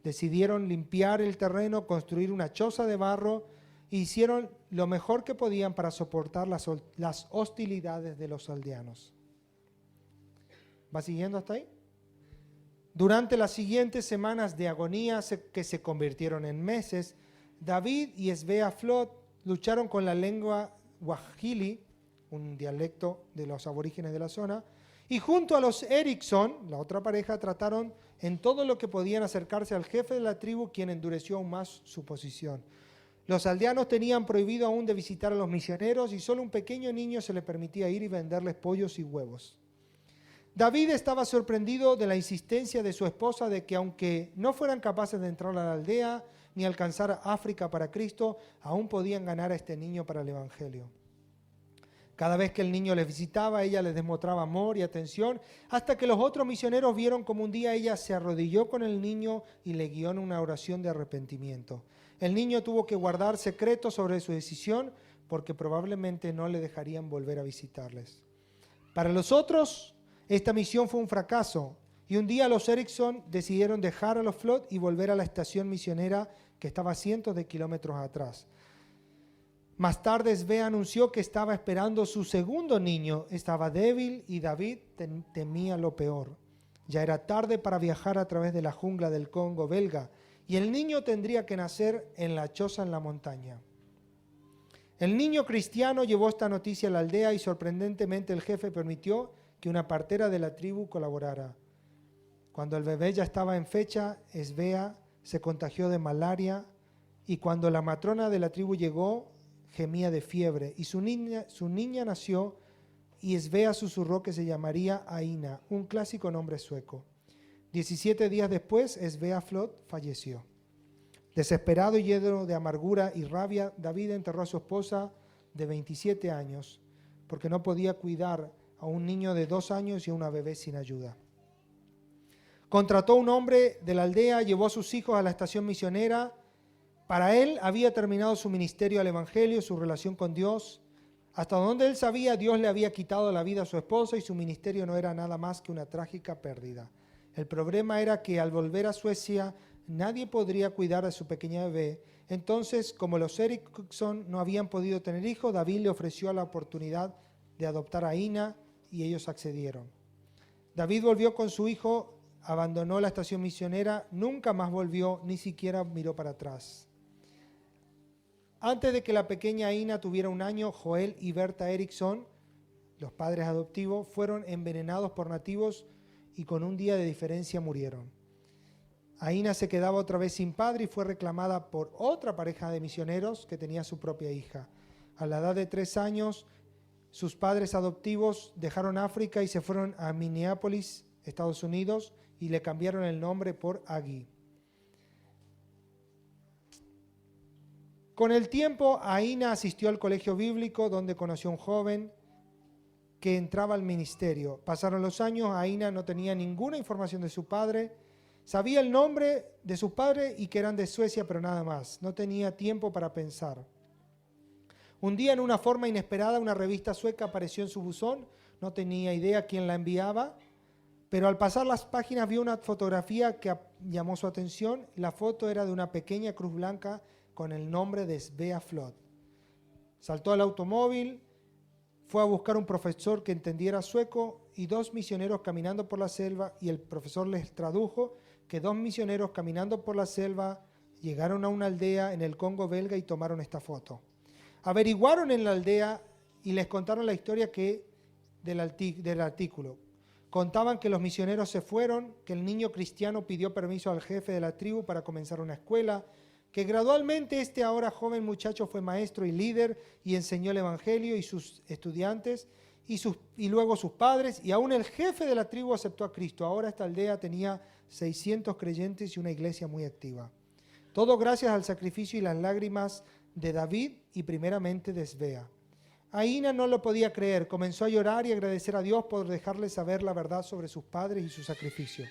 Decidieron limpiar el terreno, construir una choza de barro e hicieron lo mejor que podían para soportar las hostilidades de los aldeanos. ¿Va siguiendo hasta ahí? Durante las siguientes semanas de agonía, que se convirtieron en meses, David y Svea Flot lucharon con la lengua Swahili, un dialecto de los aborígenes de la zona, y junto a los Erickson, la otra pareja, trataron en todo lo que podían acercarse al jefe de la tribu, quien endureció aún más su posición. Los aldeanos tenían prohibido aún de visitar a los misioneros y solo un pequeño niño se le permitía ir y venderles pollos y huevos. David estaba sorprendido de la insistencia de su esposa de que aunque no fueran capaces de entrar a la aldea ni alcanzar a África para Cristo, aún podían ganar a este niño para el Evangelio. Cada vez que el niño les visitaba, ella les demostraba amor y atención, hasta que los otros misioneros vieron como un día ella se arrodilló con el niño y le guió en una oración de arrepentimiento. El niño tuvo que guardar secreto sobre su decisión porque probablemente no le dejarían volver a visitarles. Para los otros, esta misión fue un fracaso y un día los Erickson decidieron dejar a los Flot y volver a la estación misionera que estaba a cientos de kilómetros atrás. Más tarde, Svea anunció que estaba esperando su segundo niño. Estaba débil y David temía lo peor. Ya era tarde para viajar a través de la jungla del Congo belga y el niño tendría que nacer en la choza en la montaña. El niño cristiano llevó esta noticia a la aldea y sorprendentemente el jefe permitió que una partera de la tribu colaborara. Cuando el bebé ya estaba en fecha, Svea se contagió de malaria y cuando la matrona de la tribu llegó, gemía de fiebre y su niña nació y Svea susurró que se llamaría Aina, un clásico nombre sueco. 17 días después, Svea Flot falleció. Desesperado y lleno de amargura y rabia, David enterró a su esposa de 27 años porque no podía cuidar a un niño de 2 años y a una bebé sin ayuda. Contrató a un hombre de la aldea, llevó a sus hijos a la estación misionera. Para él había terminado su ministerio al Evangelio, su relación con Dios. Hasta donde él sabía, Dios le había quitado la vida a su esposa y su ministerio no era nada más que una trágica pérdida. El problema era que al volver a Suecia, nadie podría cuidar de su pequeña bebé. Entonces, como los Erickson no habían podido tener hijos, David le ofreció la oportunidad de adoptar a Ina y ellos accedieron. David volvió con su hijo abandonó la estación misionera, nunca más volvió, ni siquiera miró para atrás. Antes de que la pequeña Aina tuviera 1 año, Joel y Berta Erickson, los padres adoptivos, fueron envenenados por nativos y con un día de diferencia murieron. Aina se quedaba otra vez sin padre y fue reclamada por otra pareja de misioneros que tenía su propia hija. A la edad de 3 años, sus padres adoptivos dejaron África y se fueron a Minneapolis, Estados Unidos, y le cambiaron el nombre por Aggie. Con el tiempo, Aina asistió al colegio bíblico donde conoció a un joven que entraba al ministerio. Pasaron los años, Aina no tenía ninguna información de su padre. Sabía el nombre de sus padres y que eran de Suecia, pero nada más. No tenía tiempo para pensar. Un día, en una forma inesperada, una revista sueca apareció en su buzón. No tenía idea quién la enviaba, pero al pasar las páginas vio una fotografía que llamó su atención. La foto era de una pequeña cruz blanca con el nombre de Svea Flod. Saltó al automóvil, fue a buscar un profesor que entendiera sueco y 2 misioneros caminando por la selva, y el profesor les tradujo que 2 misioneros caminando por la selva llegaron a una aldea en el Congo belga y tomaron esta foto. Averiguaron en la aldea y les contaron la historia del artículo. Contaban que los misioneros se fueron, que el niño cristiano pidió permiso al jefe de la tribu para comenzar una escuela, que gradualmente este ahora joven muchacho fue maestro y líder y enseñó el evangelio y sus estudiantes y luego sus padres, y aún el jefe de la tribu aceptó a Cristo. Ahora esta aldea tenía 600 creyentes y una iglesia muy activa. Todo gracias al sacrificio y las lágrimas de David y primeramente de Svea. Aina no lo podía creer, comenzó a llorar y agradecer a Dios por dejarle saber la verdad sobre sus padres y su sacrificio.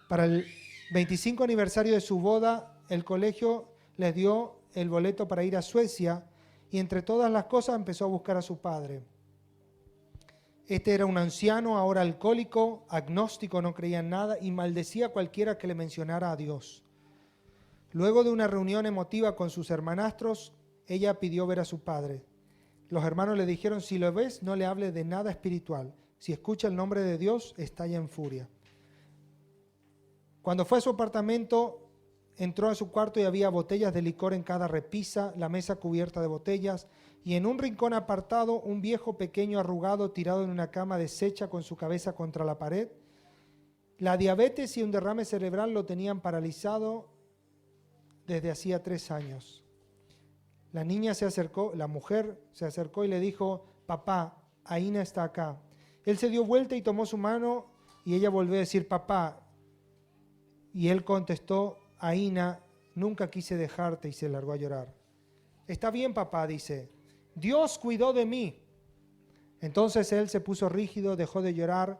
Para el 25 aniversario de su boda, el colegio les dio el boleto para ir a Suecia y entre todas las cosas empezó a buscar a su padre. Este era un anciano, ahora alcohólico, agnóstico, no creía en nada y maldecía a cualquiera que le mencionara a Dios. Luego de una reunión emotiva con sus hermanastros, ella pidió ver a su padre. Los hermanos le dijeron: si lo ves, no le hable de nada espiritual. Si escucha el nombre de Dios, estalla en furia. Cuando fue a su apartamento, entró a su cuarto y había botellas de licor en cada repisa, la mesa cubierta de botellas, y en un rincón apartado, un viejo pequeño arrugado tirado en una cama deshecha con su cabeza contra la pared. La diabetes y un derrame cerebral lo tenían paralizado desde hacía 3 años. La mujer se acercó y le dijo: papá, Aina está acá. Él se dio vuelta y tomó su mano y ella volvió a decir: papá. Y él contestó: Aina, nunca quise dejarte, y se largó a llorar. Está bien, papá, dice, Dios cuidó de mí. Entonces él se puso rígido, dejó de llorar.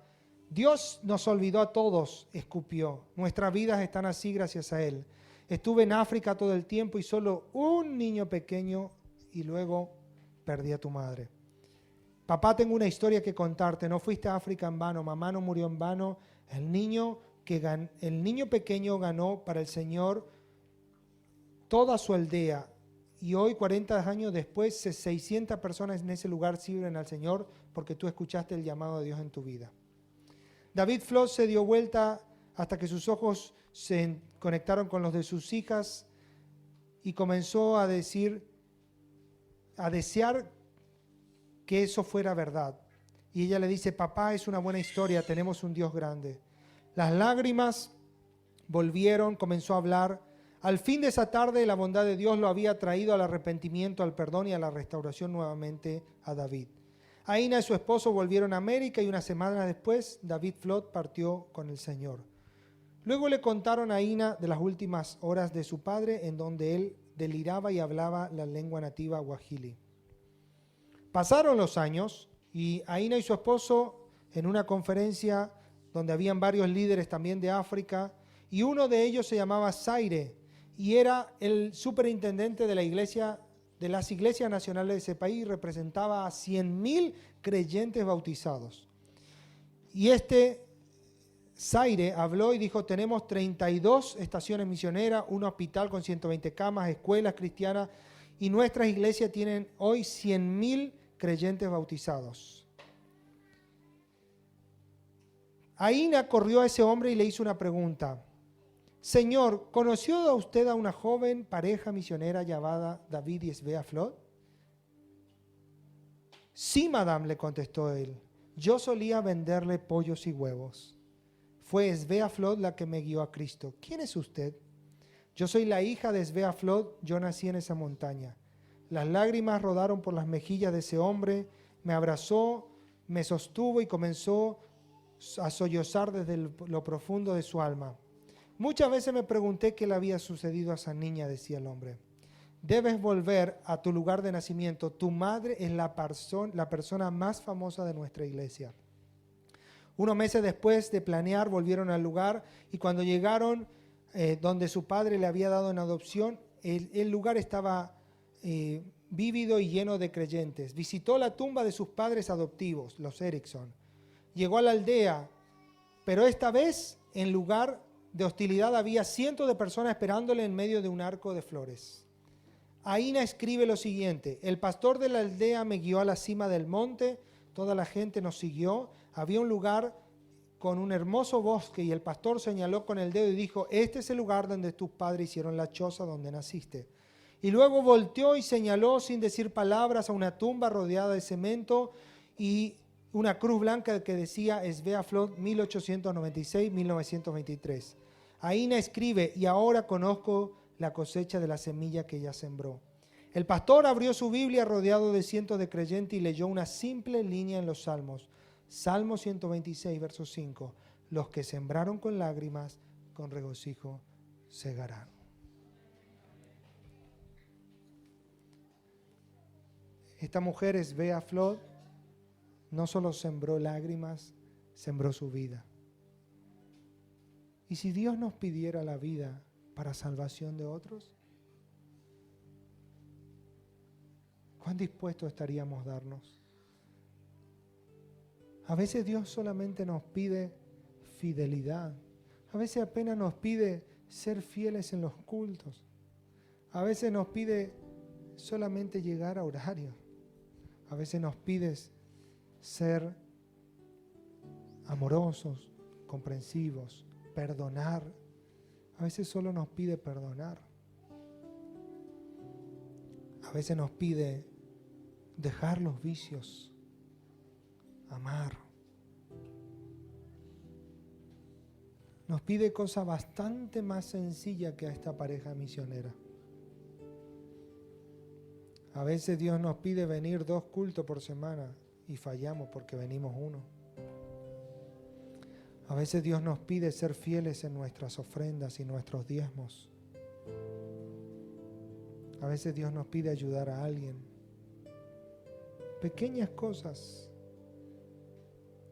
Dios nos olvidó a todos, escupió. Nuestras vidas están así gracias a él. Estuve en África todo el tiempo y solo un niño pequeño y luego perdí a tu madre. Papá, tengo una historia que contarte. No fuiste a África en vano, mamá no murió en vano. El niño pequeño ganó para el Señor toda su aldea. Y hoy, 40 años después, 600 personas en ese lugar sirven al Señor porque tú escuchaste el llamado de Dios en tu vida. David Flood se dio vuelta hasta que sus ojos se conectaron con los de sus hijas y comenzó a desear que eso fuera verdad. Y ella le dice: papá, es una buena historia, tenemos un Dios grande. Las lágrimas volvieron, comenzó a hablar. Al fin de esa tarde, la bondad de Dios lo había traído al arrepentimiento, al perdón y a la restauración nuevamente a David. Aina y su esposo volvieron a América y una semana después, David Flood partió con el Señor. Luego le contaron a Aina de las últimas horas de su padre, en donde él deliraba y hablaba la lengua nativa guajili. Pasaron los años y Aina y su esposo, en una conferencia donde habían varios líderes también de África, y uno de ellos se llamaba Zaire, y era el superintendente de las iglesias nacionales de ese país, representaba a 100,000 creyentes bautizados. Y Zaire habló y dijo: tenemos 32 estaciones misioneras, un hospital con 120 camas, escuelas cristianas, y nuestras iglesias tienen hoy 100,000 creyentes bautizados. Aína corrió a ese hombre y le hizo una pregunta. Señor, ¿conoció usted a una joven pareja misionera llamada David y Svea Flod? Sí, madame, le contestó él. Yo solía venderle pollos y huevos. Fue Svea Flod la que me guió a Cristo. ¿Quién es usted? Yo soy la hija de Svea Flod, yo nací en esa montaña. Las lágrimas rodaron por las mejillas de ese hombre, me abrazó, me sostuvo y comenzó a sollozar desde lo profundo de su alma. Muchas veces me pregunté qué le había sucedido a esa niña, decía el hombre. Debes volver a tu lugar de nacimiento. Tu madre es la persona más famosa de nuestra iglesia. Unos meses después de planear, volvieron al lugar y cuando llegaron donde su padre le había dado en adopción, el lugar estaba vívido y lleno de creyentes. Visitó la tumba de sus padres adoptivos, los Erickson. Llegó a la aldea, pero esta vez, en lugar de hostilidad, había cientos de personas esperándole en medio de un arco de flores. Aína escribe lo siguiente: el pastor de la aldea me guió a la cima del monte, toda la gente nos siguió, había un lugar con un hermoso bosque y el pastor señaló con el dedo y dijo: este es el lugar donde tus padres hicieron la choza donde naciste. Y luego volteó y señaló sin decir palabras a una tumba rodeada de cemento y una cruz blanca que decía Svea Flod 1896-1923. Aína escribe: y ahora conozco la cosecha de la semilla que ella sembró. El pastor abrió su Biblia rodeado de cientos de creyentes y leyó una simple línea en los Salmos. Salmo 126, verso 5. Los que sembraron con lágrimas, con regocijo segarán. Esta mujer, Svea Flod, no solo sembró lágrimas, sembró su vida. ¿Y si Dios nos pidiera la vida para salvación de otros? ¿Cuán dispuestos estaríamos a darnos? A veces Dios solamente nos pide fidelidad. A veces apenas nos pide ser fieles en los cultos. A veces nos pide solamente llegar a horario. A veces nos pide ser amorosos, comprensivos, perdonar. A veces solo nos pide perdonar. A veces nos pide dejar los vicios, amar. Nos pide cosas bastante más sencillas que a esta pareja misionera. A veces Dios nos pide venir 2 cultos por semana y fallamos porque venimos 1. A veces Dios nos pide ser fieles en nuestras ofrendas y nuestros diezmos. A veces Dios nos pide ayudar a alguien. Pequeñas cosas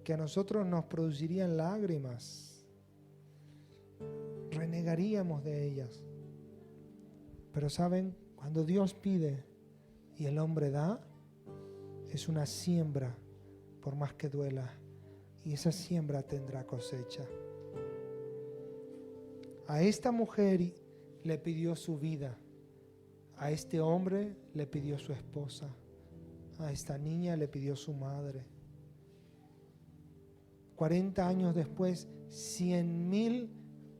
que a nosotros nos producirían lágrimas. Renegaríamos de ellas. Pero ¿saben? Cuando Dios pide y el hombre da, es una siembra, por más que duela. Y esa siembra tendrá cosecha. A esta mujer le pidió su vida. A este hombre le pidió su esposa. A esta niña le pidió su madre. 40 años después, 100,000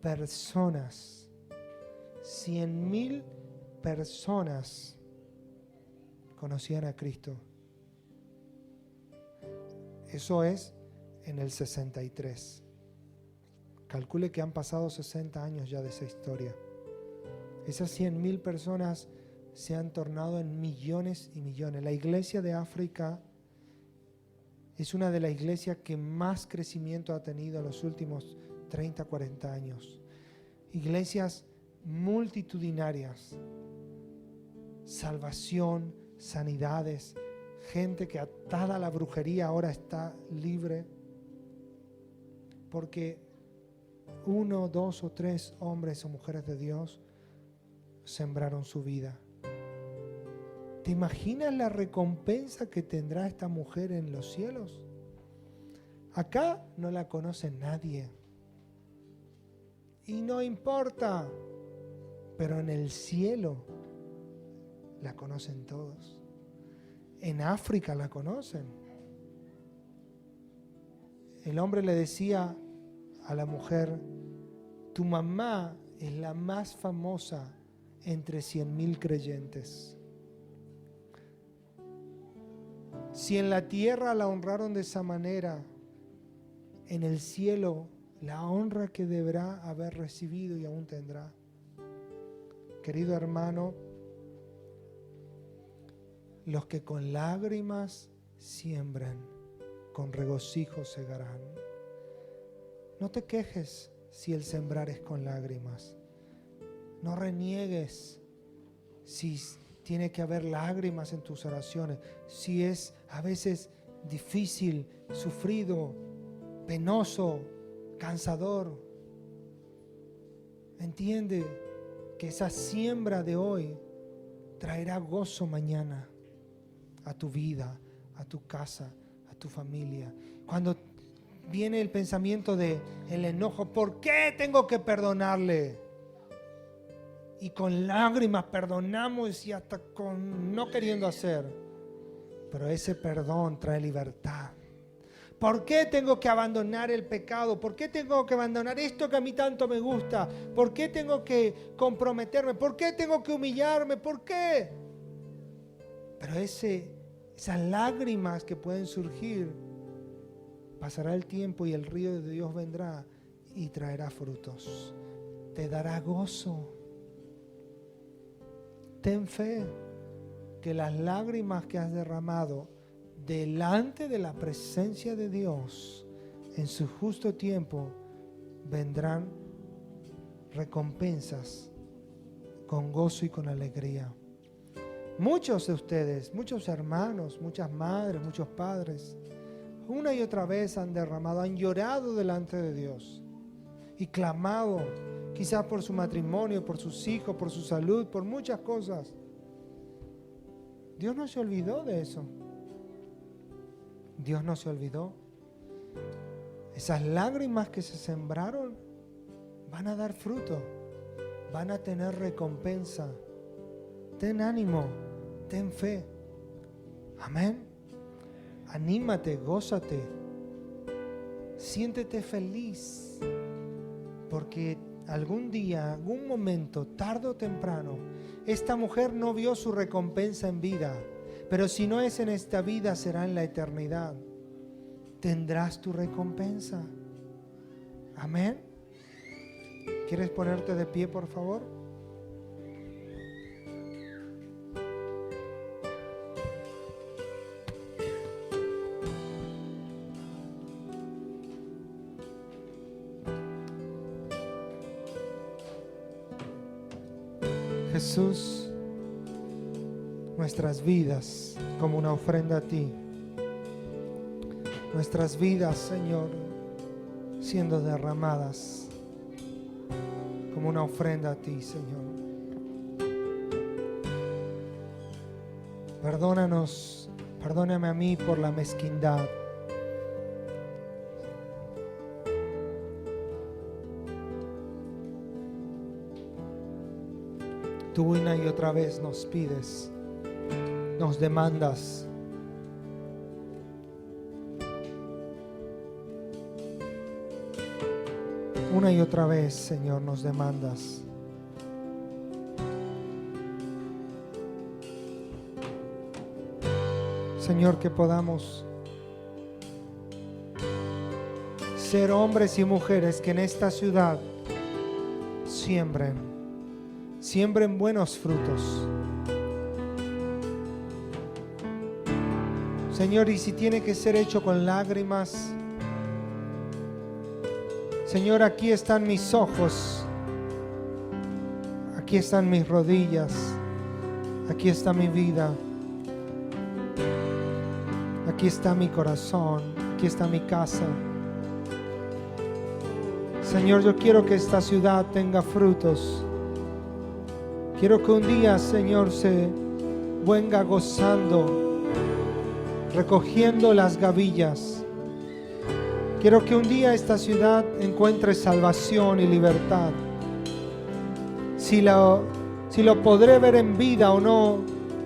personas. 100,000 personas conocían a Cristo. Eso es en el 63. Calcule que han pasado 60 años ya de esa historia. Esas 100,000 personas se han tornado en millones y millones. La iglesia de África es una de las iglesias que más crecimiento ha tenido en los últimos 30, 40 años. Iglesias multitudinarias, salvación, sanidades, gente que atada a la brujería ahora está libre, porque 1, 2 o 3 hombres o mujeres de Dios sembraron su vida. ¿Te imaginas la recompensa que tendrá esta mujer en los cielos? Acá no la conoce nadie. Y no importa, pero en el cielo la conocen todos. En África la conocen. El hombre le decía a la mujer, tu mamá es la más famosa entre 100,000 creyentes. Si en la tierra la honraron de esa manera, en el cielo la honra que deberá haber recibido y aún tendrá. Querido hermano, los que con lágrimas siembran, con regocijo segarán. No te quejes si el sembrar es con lágrimas. No reniegues si tiene que haber lágrimas en tus oraciones, si es a veces difícil, sufrido, penoso, cansador. Entiende que esa siembra de hoy traerá gozo mañana a tu vida, a tu casa, a tu familia. Cuando viene el pensamiento de el enojo, ¿por qué tengo que perdonarle? Y con lágrimas perdonamos y hasta con no queriendo hacer. Pero ese perdón trae libertad. ¿Por qué tengo que abandonar el pecado? ¿Por qué tengo que abandonar esto que a mí tanto me gusta? ¿Por qué tengo que comprometerme? ¿Por qué tengo que humillarme? ¿Por qué? Pero esas lágrimas que pueden surgir, pasará el tiempo y el río de Dios vendrá y traerá frutos. Te dará gozo. Ten fe que las lágrimas que has derramado delante de la presencia de Dios en su justo tiempo vendrán recompensas con gozo y con alegría. Muchos de ustedes, muchos hermanos, muchas madres, muchos padres, una y otra vez han derramado, han llorado delante de Dios y clamado, quizás por su matrimonio, por sus hijos, por su salud, por muchas cosas. Dios no se olvidó de eso. Dios no se olvidó. Esas lágrimas que se sembraron van a dar fruto, van a tener recompensa. Ten ánimo, ten fe. Amén. Anímate, gózate. Siéntete feliz, porque algún día, algún momento, tarde o temprano, esta mujer no vio su recompensa en vida, pero si no es en esta vida, será en la eternidad. Tendrás tu recompensa. Amén. ¿Quieres ponerte de pie, por favor? Jesús, nuestras vidas como una ofrenda a ti. Nuestras vidas, Señor, siendo derramadas como una ofrenda a ti, Señor. Perdónanos, perdóname a mí por la mezquindad. Tú una y otra vez nos pides, nos demandas. Una y otra vez, Señor, nos demandas. Señor, que podamos ser hombres y mujeres que en esta ciudad siembren buenos frutos. Señor, y si tiene que ser hecho con lágrimas, Señor, aquí están mis ojos, aquí están mis rodillas, aquí está mi vida, aquí está mi corazón, aquí está mi casa. Señor, yo quiero que esta ciudad tenga frutos. Quiero que un día, Señor, se venga gozando, recogiendo las gavillas. Quiero que un día esta ciudad encuentre salvación y libertad. Si lo podré ver en vida o no,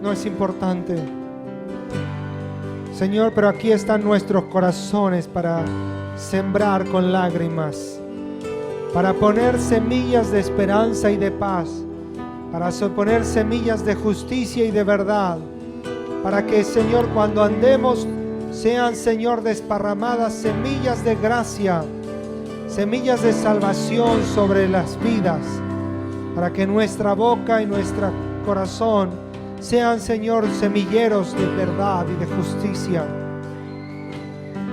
no es importante. Señor, pero aquí están nuestros corazones para sembrar con lágrimas para poner semillas de esperanza y de paz, para poner semillas de justicia y de verdad, para que, Señor, cuando andemos, sean, Señor, desparramadas semillas de gracia, semillas de salvación sobre las vidas, para que nuestra boca y nuestro corazón sean, Señor, semilleros de verdad y de justicia.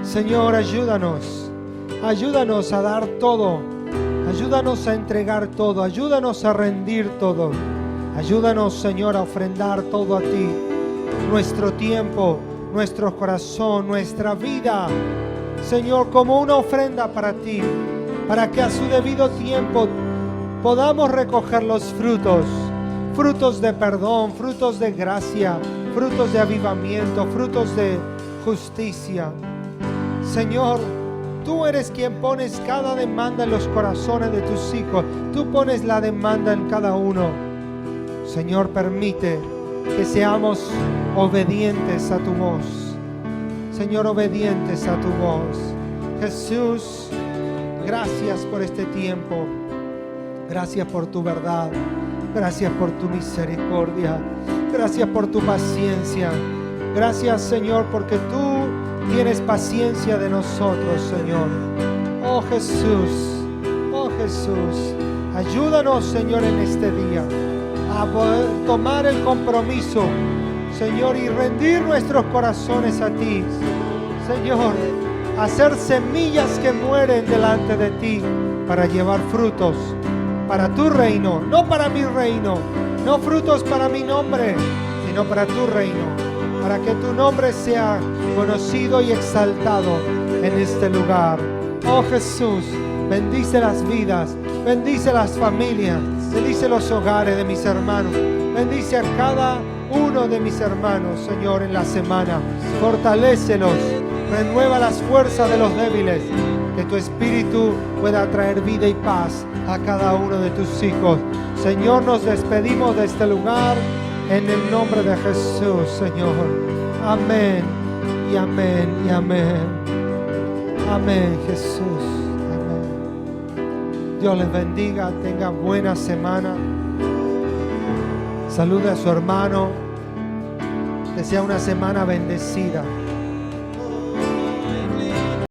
Señor, ayúdanos a dar todo, ayúdanos a entregar todo, ayúdanos a rendir todo, ayúdanos, Señor, a ofrendar todo a ti, nuestro tiempo, nuestro corazón, nuestra vida, Señor, como una ofrenda para ti, para que a su debido tiempo podamos recoger los frutos de perdón, frutos de gracia, frutos de avivamiento, frutos de justicia. Señor, tú eres quien pones cada demanda en los corazones de tus hijos. Tú pones la demanda en cada uno. Señor, permite que seamos obedientes a tu voz. Señor, obedientes a tu voz. Jesús, gracias por este tiempo. Gracias por tu verdad. Gracias por tu misericordia. Gracias por tu paciencia. Gracias, Señor, porque tú tienes paciencia de nosotros, Señor. Oh Jesús, ayúdanos, Señor, en este día a poder tomar el compromiso, Señor, y rendir nuestros corazones a ti, Señor, hacer semillas que mueren delante de ti para llevar frutos para tu reino, no para mi reino, no frutos para mi nombre, sino para tu reino, para que tu nombre sea conocido y exaltado en este lugar. Oh Jesús, bendice las vidas, bendice las familias, bendice los hogares de mis hermanos, bendice a cada uno de mis hermanos, Señor, en la semana. Fortalécelos, renueva las fuerzas de los débiles, que tu Espíritu pueda traer vida y paz a cada uno de tus hijos. Señor, nos despedimos de este lugar en el nombre de Jesús, Señor. Amén y amén y amén. Amén, Jesús. Amén. Dios les bendiga, tenga buena semana. Salude a su hermano. Que sea una semana bendecida.